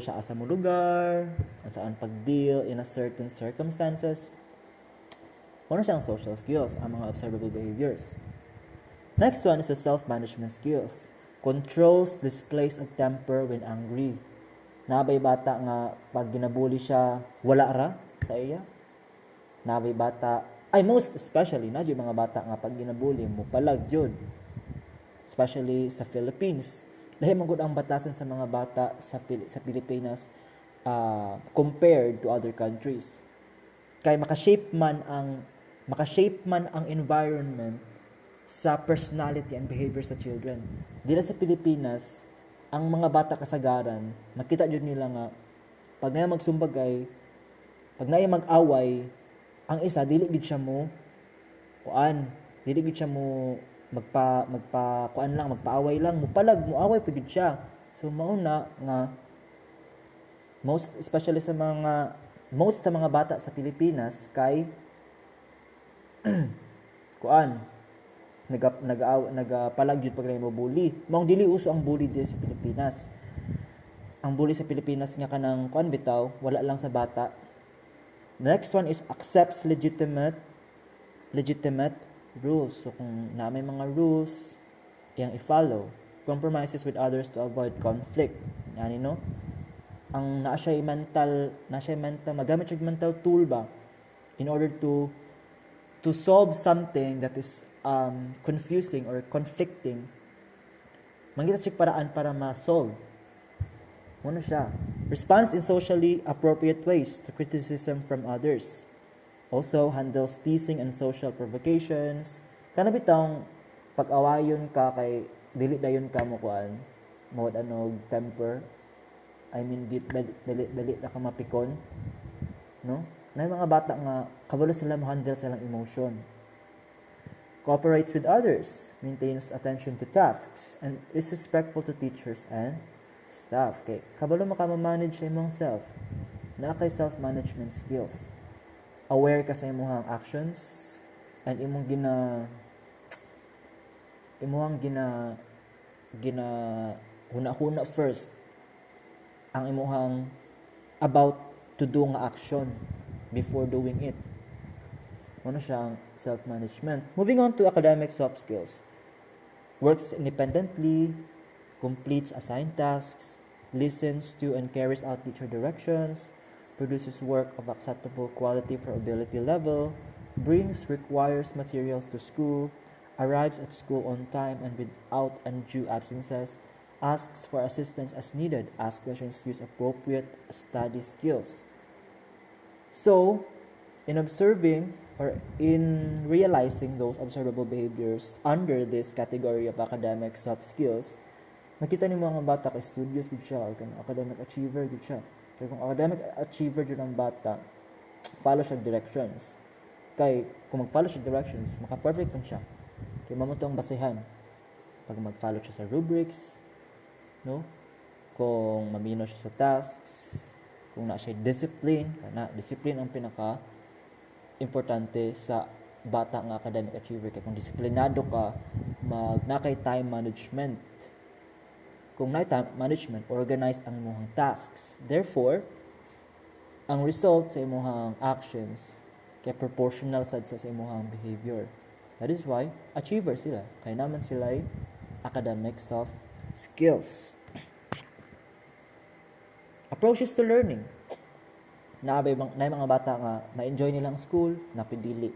[SPEAKER 3] siya asa mo lugar, saan pag-deal in a certain circumstances. Ano siyang social skills, ang mga observable behaviors. Next one is the self-management skills. Controls displays of temper when angry. Nabay bata nga pag ginabuli siya, wala ra sa iya. Nabay bata, most especially na yung mga bata nga pag ginabuli mo palag yun. Especially sa Philippines. Lahi man gud ang batasan sa mga bata sa Pilipinas compared to other countries. Kay makashape man ang environment sa personality and behavior sa children. Dila sa Pilipinas, ang mga bata kasagaran, makita jud nila nga pag na magsumbagay, pag na mag-away, ang isa dili gid siya mo magpaaway lang, muaway pud gid siya. So mauna nga most sa mga bata sa Pilipinas kay nagapalag jud pag mo bully. Maong dili uso ang bully dito sa Pilipinas. Ang bully sa Pilipinas nga kanang bitaw, wala lang sa bata. The next one is accepts legitimate rules. So kung na may mga rules, iyang i-follow. Compromises with others to avoid conflict. Yani no? Ang magamit siya mental tool ba in order to solve something that is confusing or conflicting. Mangita siya paraan para ma-solve. Ano siya? Responds in socially appropriate ways to criticism from others. Also handles teasing and social provocations. Kana bitang pag-awayon ka kay dili dayon ka mo temper. I mean dili na ka mapikon, no? Na mga bata nga kabalo sila ma-handle silang emotion. Cooperates with others, maintains attention to tasks, and is respectful to teachers and staff. Okay, kabalo maka-manage sa imong self. Na kay self-management skills. Aware ka sa imong actions and imong huna first ang imong about to do nga action before doing it. Ano siyang self-management. Moving on to academic soft skills. Works independently, completes assigned tasks, listens to and carries out teacher directions, produces work of acceptable quality for ability level, requires materials to school, arrives at school on time and without undue absences, asks for assistance as needed, asks questions, use appropriate study skills. So, in observing or in realizing those observable behaviors under this category of academic soft skills, nakita ni mga bata kay studious gid siya or kung academic achiever gid siya. Kaya kung academic achiever jud ang bata, follow siya directions. Kay kung mag-follow siya directions, maka-perfect man siya. Kaya mamo to ang basehan. Pag mag-follow siya sa rubrics, no? Kung mamino siya sa tasks, kung na siya discipline ang pinaka importante sa bata nga academic achiever. Kaya kung disiplinado ka, nakay time management. Kung na time management, organized ang imong tasks. Therefore, ang result sa imong actions kay proportional sad sa imong behavior. That is why achiever sila. Kaya naman sila ay academic soft skills. Approaches to learning. Na mga bata nga na-enjoy nilang school, napindili.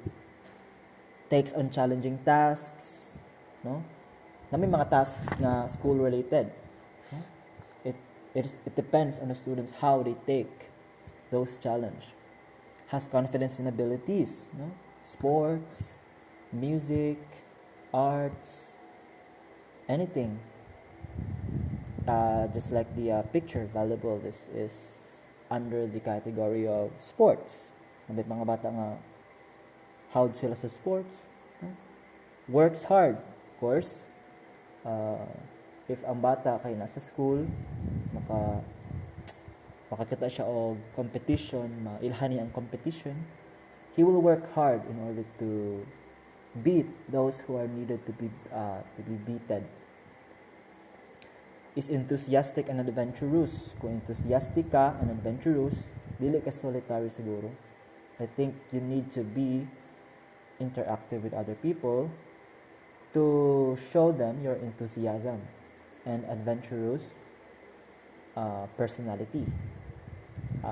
[SPEAKER 3] Takes on challenging tasks, no? Na may mga tasks na school related. No? It depends on the students how they take those challenge. Has confidence in abilities, no? Sports, music, arts, anything. Just like the picture, valuable. This is under the category of sports. Nabit mga bata nga how'd sila sa sports. Works hard, of course. If ang bata kay nasa school, makakita siya og competition, mailhani ang competition, he will work hard in order to beat those who are needed to be beaten. Is enthusiastic and adventurous. Kung enthusiastic ka and adventurous, dili ka solitary siguro. I think you need to be interactive with other people to show them your enthusiasm and adventurous personality.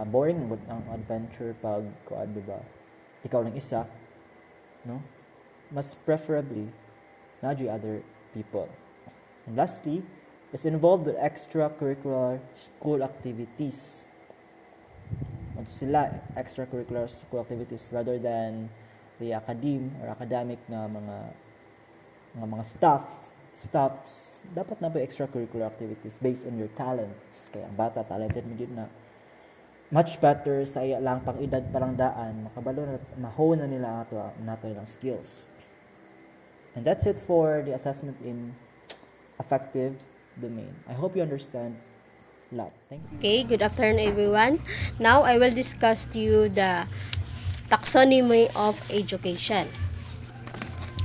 [SPEAKER 3] Boring mo ang adventure pag kuan, diba? Ikaw lang isa, no? Mas preferably na other people. And lastly, is involved with extracurricular school activities. Ano sila, extracurricular school activities rather than the academic na mga stuffs, dapat na ba extracurricular activities based on your talents. Kaya ang bata, talented mo din na much better sa iya lang pang edad parang daan, makabalo na, mahone na nila nato ilang skills. And that's it for the assessment in affective domain. I hope you understand a lot. Thank you.
[SPEAKER 4] Okay, good afternoon everyone. Now I will discuss to you the taxonomy of education.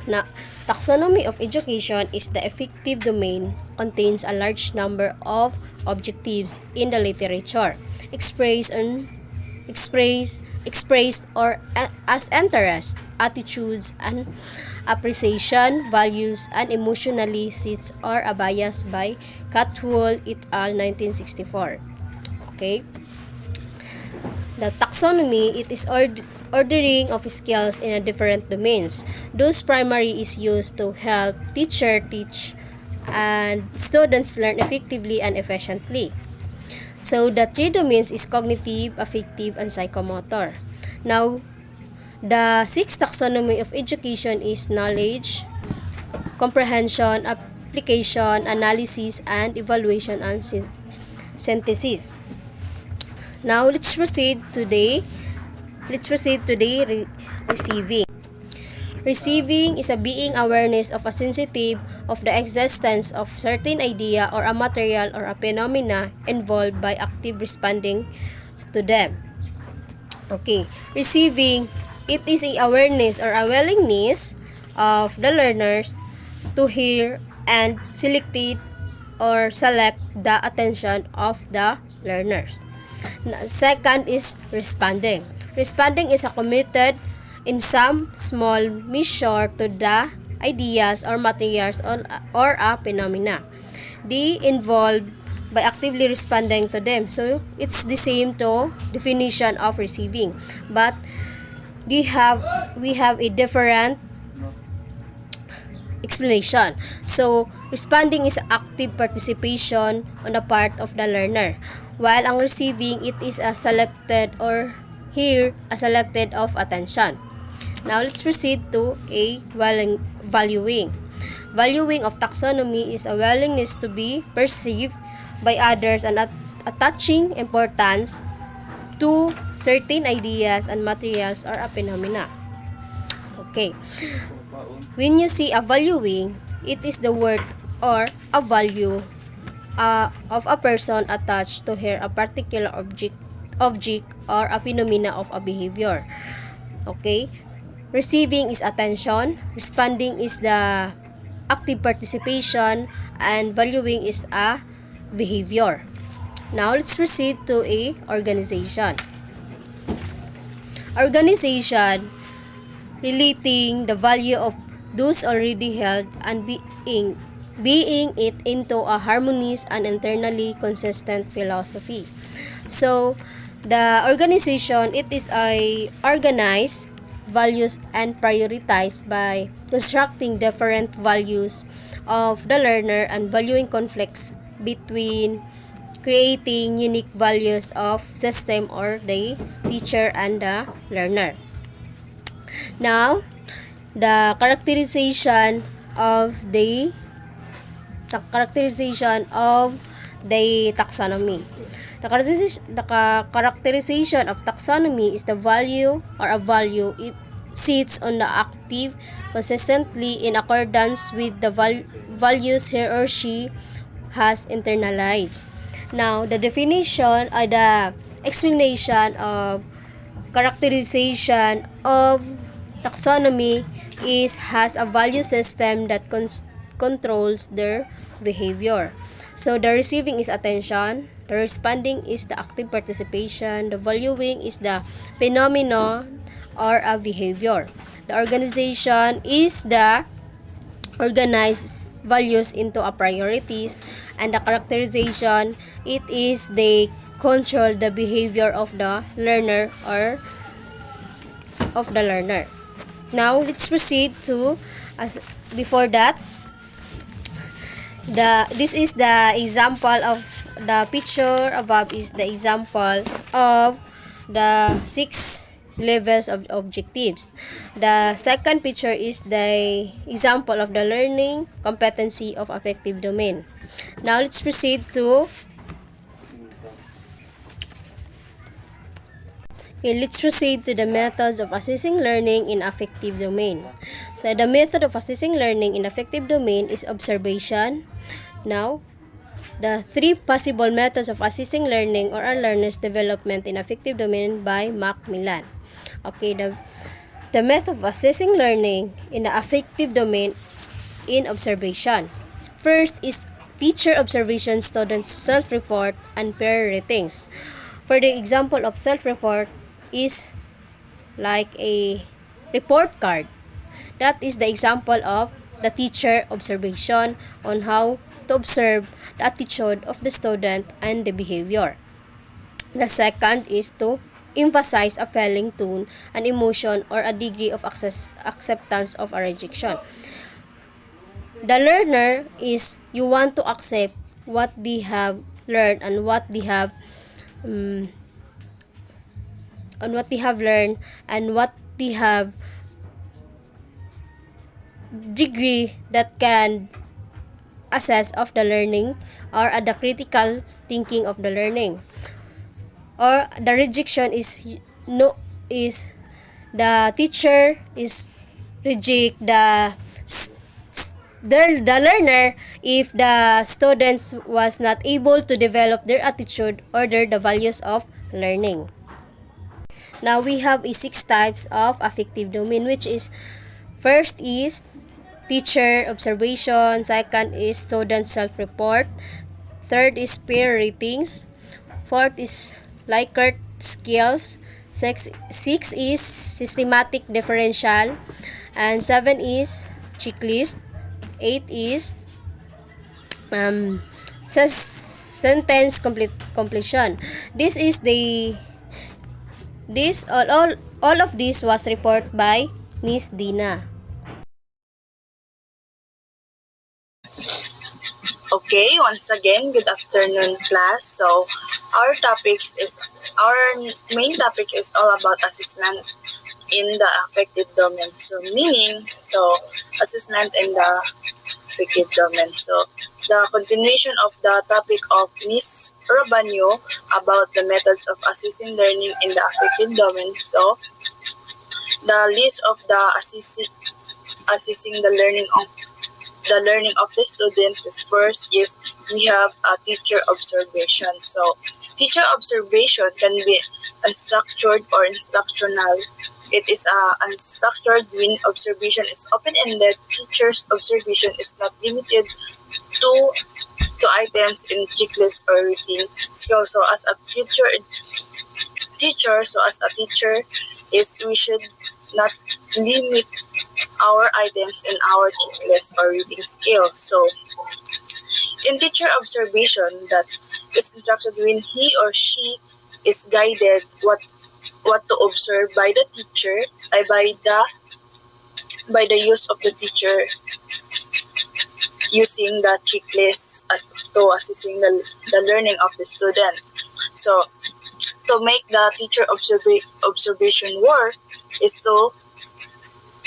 [SPEAKER 4] Now, taxonomy of education is the effective domain contains a large number of objectives in the literature expressed or as interest, attitudes, and appreciation, values, and emotionally sits or a bias by Catwall et al. 1964. Okay. The taxonomy, it is ordering of skills in a different domains. Those primary is used to help teacher teach and students learn effectively and efficiently. So the three domains is cognitive, affective, and psychomotor. Now, the sixth taxonomy of education is knowledge, comprehension, application, analysis, and evaluation and synthesis. Now, let's proceed today. Receiving. Receiving is a being awareness of a sensitive of the existence of certain idea or a material or a phenomena involved by active responding to them. Okay, receiving, it is a awareness or a willingness of the learners to hear and select the attention of the learners. Second is responding. Responding is a committed in some small measure to the ideas or materials or a phenomena. They involved by actively responding to them. So it's the same to definition of receiving, but we have a different explanation. So responding is active participation on the part of the learner, while ang receiving, it is a selected or here a selected of attention. Now let's proceed to a valuing. Valuing of taxonomy is a willingness to be perceived by others and attaching importance to certain ideas and materials or a phenomena. Okay. When you see a valuing, it is the worth or a value of a person attached to her a particular object or a phenomena of a behavior. Okay. Receiving is attention, responding is the active participation, and valuing is a behavior. Now let's proceed to a organization. Organization relating the value of those already held and being it into a harmonious and internally consistent philosophy. So the organization, it is a organized values and prioritized by constructing different values of the learner and valuing conflicts between creating unique values of system or the teacher and the learner. Now, the characterization of the taxonomy. The characterization of taxonomy is the value or a value. It sits on the active consistently in accordance with the values he or she has internalized. Now, the definition or the explanation of characterization of taxonomy has a value system that controls their behavior. So the receiving is attention, the responding is the active participation, the valuing is the phenomenon or a behavior. The organization is the organized values into a priorities, and the characterization, it is they control the behavior of the learner or of the learner. Now let's proceed to, as before that, this is the example of the picture above is the example of the 6 levels of objectives. The second picture is the example of the learning competency of affective domain. Now let's proceed to the methods of assessing learning in affective domain. So the method of assessing learning in affective domain is observation. Now, the 3 possible methods of assessing learning or a learner's development in affective domain by Macmillan. Okay, the method of assessing learning in the affective domain in observation. First is teacher observation, students self-report, and peer ratings. For the example of self-report is like a report card. That is the example of the teacher observation on how to observe the attitude of the student and the behavior. The second is to emphasize a feeling, tone, an emotion, or a degree of acceptance of a rejection. The learner is you want to accept what they have learned and what they have learned and what they have degree that can assess of the learning or the critical thinking of the learning. Or the rejection is the teacher is reject the learner if the students was not able to develop their attitude or the values of learning. Now we have 6 types of affective domain, which is first is teacher observation, second is student self-report, third is peer ratings, fourth is Likert skills, 6 is systematic differential, and 7 is checklist, 8 is sentence completion. All of this was reported by Miss Dina.
[SPEAKER 5] Okay, once again, good afternoon, class. So, our main topic is all about assessment in the affective domain. So, assessment in the affective domain. So, the continuation of the topic of Miss Rabanyo about the methods of assessing learning in the affective domain. So, the list of the assessing the learning of the student is first is we have a teacher observation. So teacher observation can be unstructured or instructional. It is unstructured when observation is open-ended. Teacher's observation is not limited to items in checklist or routine skills. So as a teacher is we should not limit our items in our checklist or reading scale. So, in teacher observation, that is instructed when he or she is guided what to observe by the teacher, by the use of the teacher using the checklist to assessing the learning of the student. So, to make the teacher observation work is to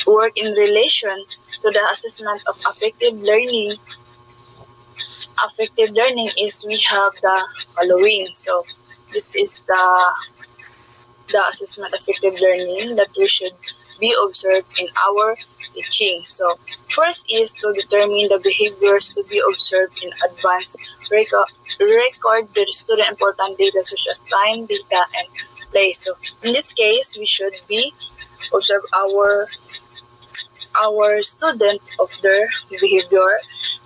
[SPEAKER 5] work in relation to the assessment of affective learning. Affective learning is we have the following. So this is the assessment affective learning that we should be observed in our teaching. So first is to determine the behaviors to be observed in advance. Record the student important data such as time, data, and place. So in this case, we should be observe our student of their behavior,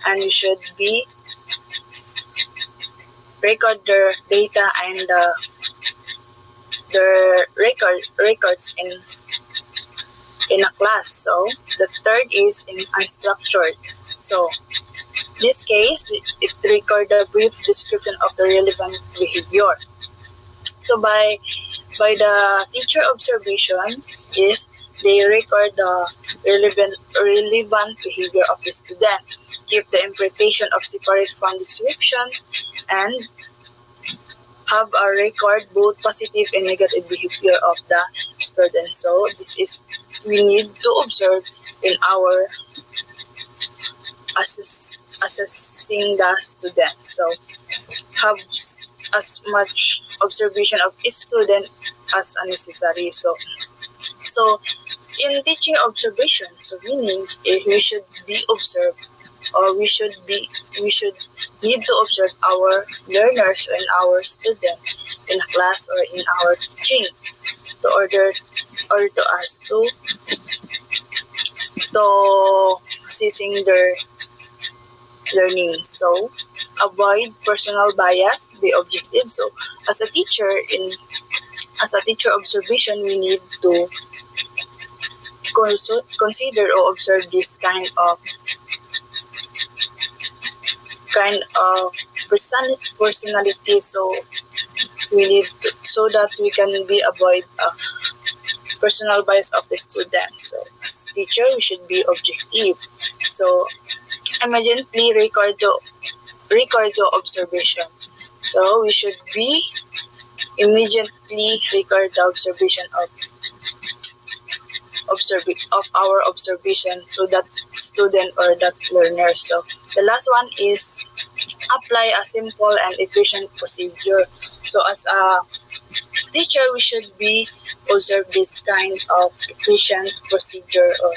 [SPEAKER 5] and we should be record their data and their records in a class. So the third is in unstructured. So this case, it record a brief description of the relevant behavior. So by the teacher observation is they record the relevant behavior of the student, keep the interpretation of separate from description, and have a record both positive and negative behavior of the student. So this is we need to observe in our assessing the student. So have as much observation of each student as necessary. So in teaching observation, so meaning we should be observed, or we should need to observe our learners and our students in a class or in our teaching to order or to us to assessing their learning. So avoid personal bias, be objective. So as a teacher observation, we need to consider or observe this kind of personality. So we need to, so that we can be avoid personal bias of the student. So as teacher, we should be objective. So immediately record the observation. So we should be immediately record the observation of our observation to that student or that learner. So the last one is apply a simple and efficient procedure. So as a teacher, we should be observe this kind of efficient procedure, or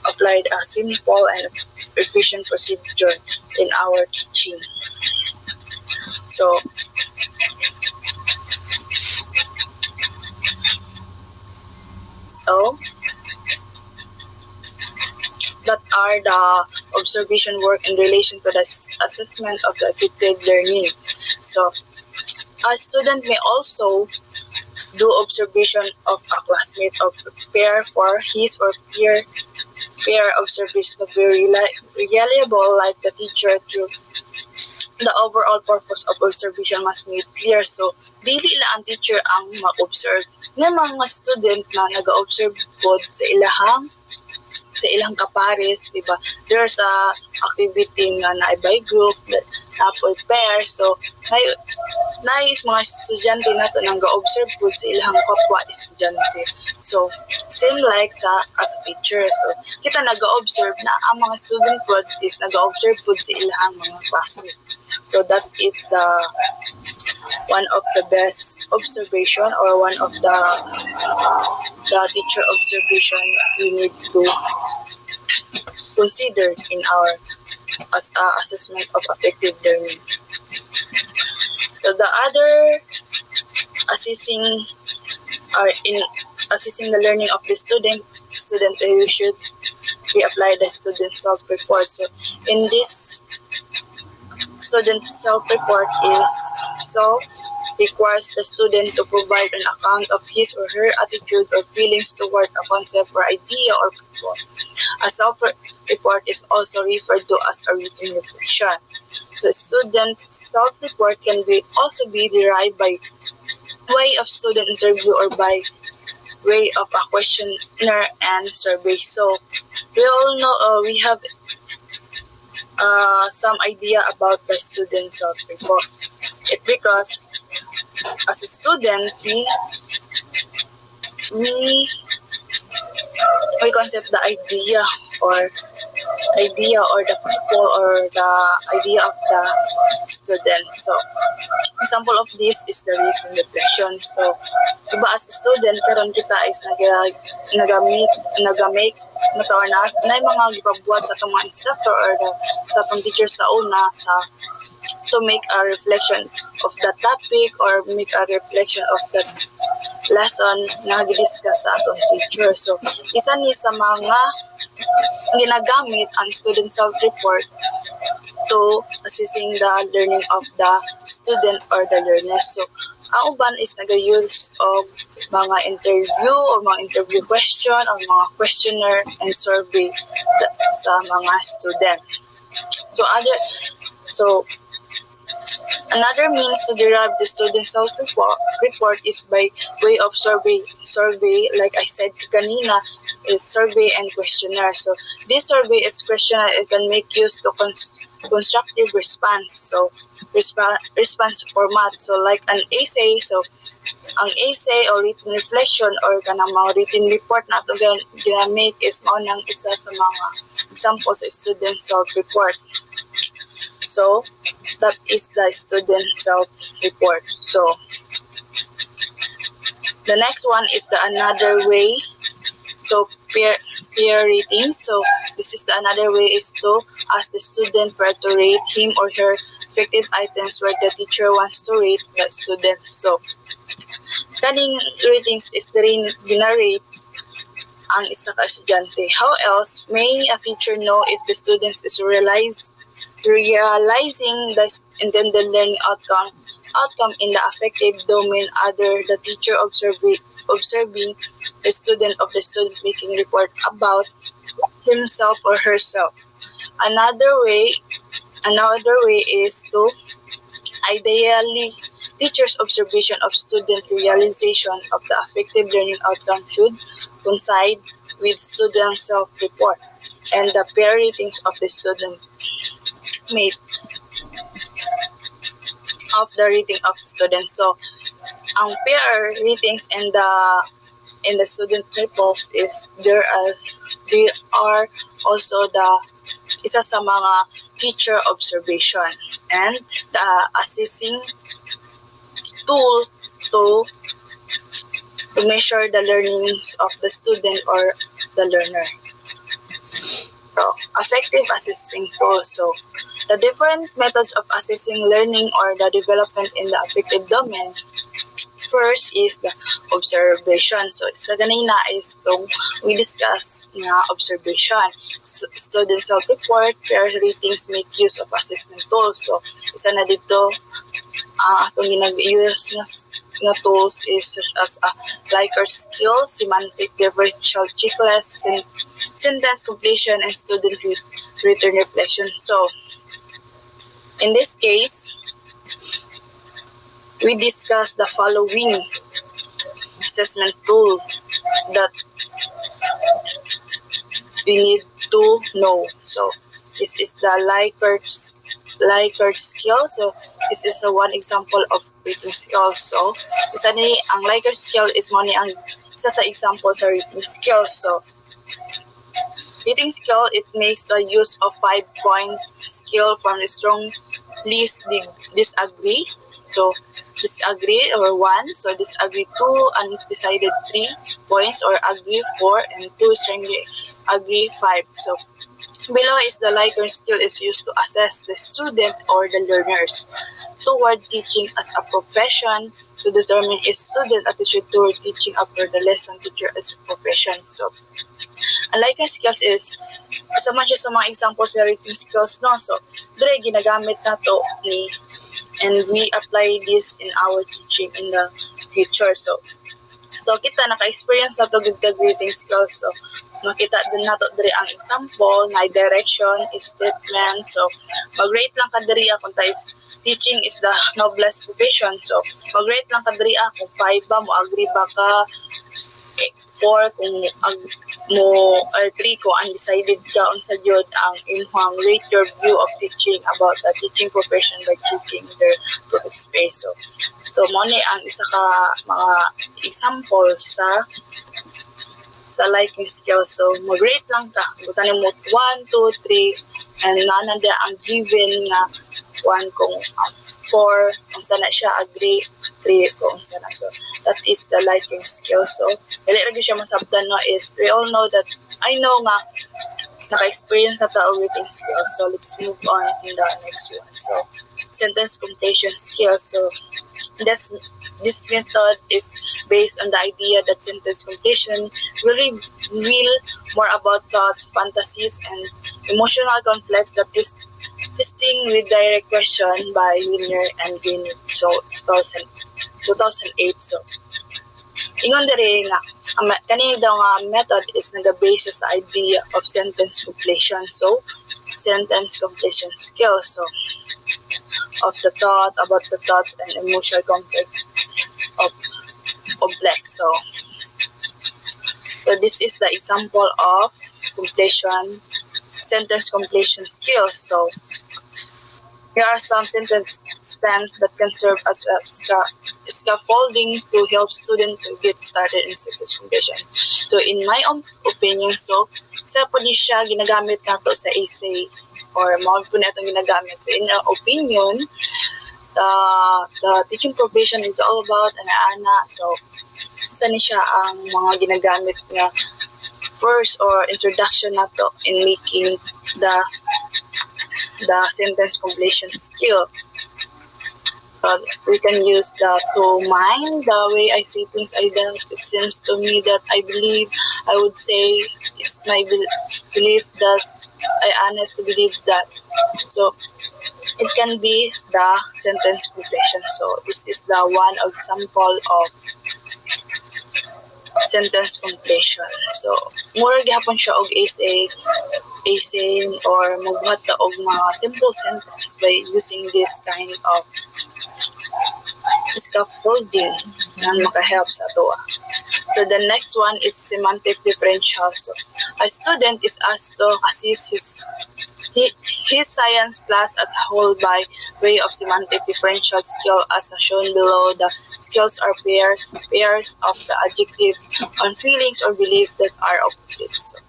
[SPEAKER 5] applied a simple and efficient procedure in our teaching. So that are the observation work in relation to the assessment of the effective learning. So a student may also do observation of a classmate or prepare for his or peer observation to be reliable like the teacher through the overall purpose of observation must made clear. So dili lang ang teacher ang mag-observe. Nga mga student na nag-observe pod sa ilang kapares, di ba? There's a activity nga na by group, na pair. So nais mga estudyante nato nang ga-observe po sa ilang kapwa estudyante. So same like as a teacher. So kita nag-observe na ang mga student po is nag-observe po sa ilang mga classmates. So that is the one of the best observation, or one of the teacher observation we need to consider in our assessment of effective learning. So the other assessing in assessing the learning of the student we should be apply the student self-report. So in this student self-report requires the student to provide an account of his or her attitude or feelings toward a concept or idea or people. A self-report is also referred to as a written reflection. So student self-report can also be derived by way of student interview or by way of a questionnaire and survey. So we all know we have some idea about the student self-report. It because as a student we concept the idea or the people or the idea of the student. So example of this is the written reflection. So diba as a student karon kita is nagamake matawar na yung mga gipabuhat sa itong mga instructor or sa itong teacher sa una sa to make a reflection of the topic or make a reflection of the lesson na discuss sa atong teacher. So, isa ni sa mga ginagamit ang student self-report to assessing the learning of the student or the learner. So, ang uban is nag-use of mga interview or mga interview question or mga questionnaire and survey sa mga student. So, another means to derive the student self-report is by way of survey. Like I said kanina, is survey and questionnaire. So, this survey is questionnaire. It can make use to constructive response. So, response format. So, like an essay. So, ang essay or written reflection or kanang mga written report na ito ginamit is maunang isa sa mga examples sa student self-report. So, that is the student self-report. So, the next one is the another way. So, peer rating. So, this is the another way is to ask the student where to rate him or her effective items where the teacher wants to rate the student. So, kaning ratings is the rin ginarate ang isa ka estudyante. How else may a teacher know if the students is realizing the intended learning outcome in the affective domain other the teacher observing the student of the student making report about himself or herself. Another way is to ideally teacher's observation of student realization of the affective learning outcome should coincide with student self-report and the peer ratings of the student made of the rating of students. So, ang peer ratings in the student reports is they are also the isa sa mga teacher observation and the assessing tool to measure the learnings of the student or the learner. So, effective assessing tool. So, the different methods of assessing learning or the development in the affective domain. First is the observation. So, sa ganina is itong we discuss na observation. So, student self-report, peer ratings make use of assessment tools. So, isa na dito, itong ginag-use nga tools is such as Likert skill, semantic differential checklist, sentence completion, and student written reflection. So, in this case, we discuss the following assessment tool that we need to know. So, this is the Likert skill. So, this is one example of writing skill. So, isa ni ang Likert skill is mo ni ang isa sa example sa writing skill. So, writing skill, it makes a use of 5-point skill from the strong least disagree. So, disagree or 1. So, disagree 2, undecided 3 points, or agree 4, and 2 strongly agree 5. So, below is the Likert skill is used to assess the student or the learners toward teaching as a profession, to determine if student attitude toward teaching after the lesson teacher as a profession. So, ang Likert skills is isa man siya sa mga examples sa writing skills, no? So, dire ginagamit nato ni and we apply this in our teaching in the future. So kita naka-experience na to with the writing skills. So, makita din nato dire ang example na direction is statement. So, mag-rate lang ka diri kung teaching is the noblest profession. So, mag-rate lang ka diri kung 5 ba mo agree ba ka, 4 kung mo 3 kung undecided ka unsa jud ang imong rate your view of teaching about the teaching profession by checking their space. So mo ni ang isa ka mga example sa liking skills. So mag-rate lang ka, butanin mo 1, 2, 3, and nananda ang given nga 1 kung 4 kung sana siya agree, 3 kung sana. So that is the liking skill. So dili ra gyud siya masabtan, no, is we all know that I know nga naka-experience na ta og writing skills. So let's move on in the next one. So sentence completion skills. So this this method is based on the idea that sentence completion will reveal more about thoughts, fantasies, and emotional conflicts that testing with direct question by Wiener and Green. So 2008. So ingon diri nga kani daw nga method is naga-base sa idea of sentence completion. So sentence completion skills. So of the thoughts, about the thoughts and emotional conflict of complex. So this is the example of completion, sentence completion skills. So here are some sentence stems that can serve as a scaffolding to help students to get started in sentence completion. So in my own opinion, so isa po ni siya ginagamit nato sa essay or mga po na itong ginagamit. So in our opinion, the teaching profession is all about ana. So isa ni siya ang mga ginagamit nga first or introduction nato in making the sentence completion skill. We can use to mind the way I say things. It seems to me that I would say it's my belief that I honestly believe that. So it can be the sentence completion. So this is the one example of sentence completion. So more gihapon siya og essay or magbuhat ta og mga simple sentence by using this kind of scaffolding na makahelp sa ato. So the next one is semantic differential. So a student is asked to assess his science class as a whole by way of semantic differential skill as shown below. The skills are pairs of the adjective on feelings or belief that are opposites. So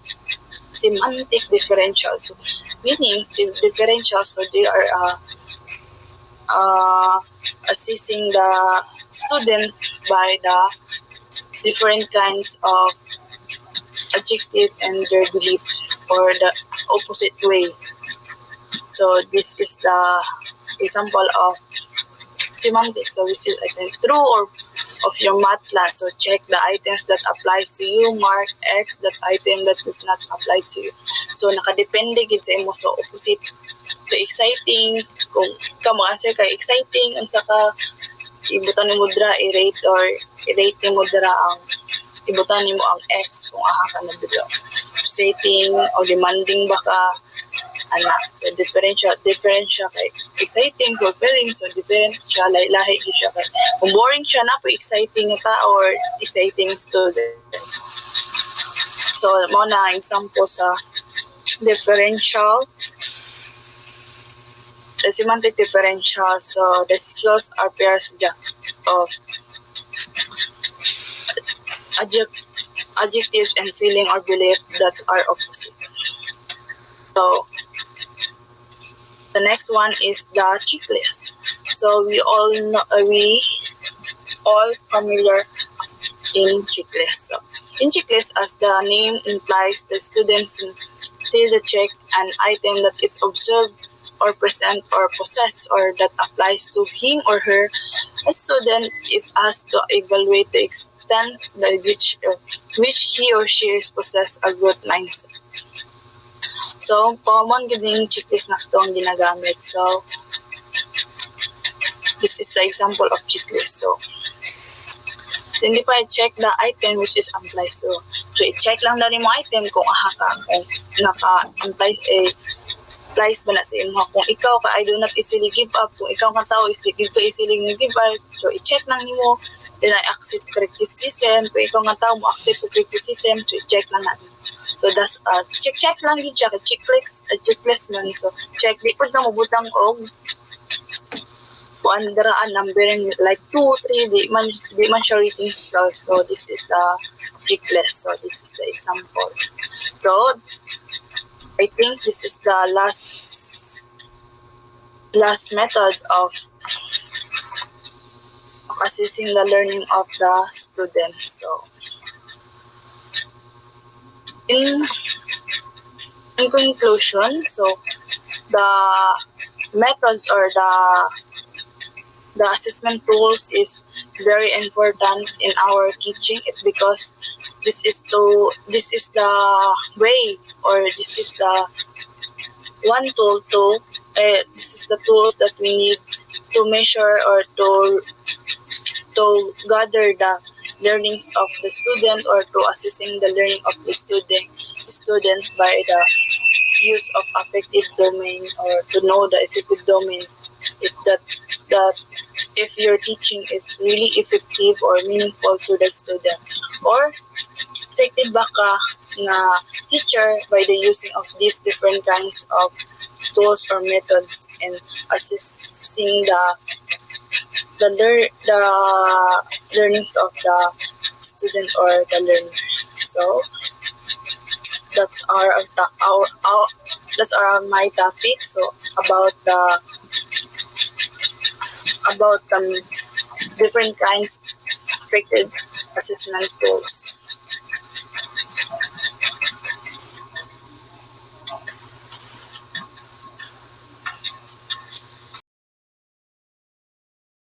[SPEAKER 5] semantic differential. So meaning differential. So they are assessing the student by the different kinds of adjective and their belief or the opposite way. So this is the example of semantics. So which is I think true or of your math class. So check the items that applies to you, mark X that item that does not apply to you. So nakadepende gid sa imo. So opposite. So exciting, kung ka mo-answer ka exciting, unsa ka ibutan nimo dra i-rate or i-rate nimo dra ang ibutan nimo ang X kung aha ka na dito. Exciting o demanding ba ka ana. So differential kay exciting, fulfilling. So differential lahi gyud siya kay kung boring siya na po exciting ta or exciting students. So mo na example sa differential. The semantic differential. So the skills are pairs of adjectives and feeling or belief that are opposite. So the next one is the checklist. So we all familiar in checklist. So in checklist, as the name implies, the students takes a check an item that is observed or present or possessed or that applies to him or her. A student is asked to evaluate the extent by which he or she is possessed a growth mindset. So common gid ning checklist na itong ginagamit. So this is the example of checklist. So identify, check the item which is applies. So i-check lang na rin mo item kung aha ka, kung naka-apply applies ba na sa imo. Kung ikaw ka, I do not easily give up. Kung ikaw ka tao, is di ka easily give up. So i-check lang nimo. Then I accept criticism. Kung ikaw nga tao mo accept criticism, so i-check lang natin. So that's check lang yun siya. Checklist man. So check. Di po na mabutang og kung andaraan numbering like 2, 3, di man siya rating scale. So this is the checklist. So this is the example. So I think this is the last method of assessing the learning of the students. So in conclusion, so the methods or the assessment tools is very important in our teaching it because this is the way or this is the one tool to this is the tools that we need to measure or to gather the learnings of the student or to assessing the learning of the student by the use of affective domain or to know the affective domain if that if your teaching is really effective or meaningful to the student or effective ba ka nga teacher by the using of these different kinds of tools or methods in assessing the learnings of the student or the learner. So that's our my topic. So about the different kinds of effective assessment tools.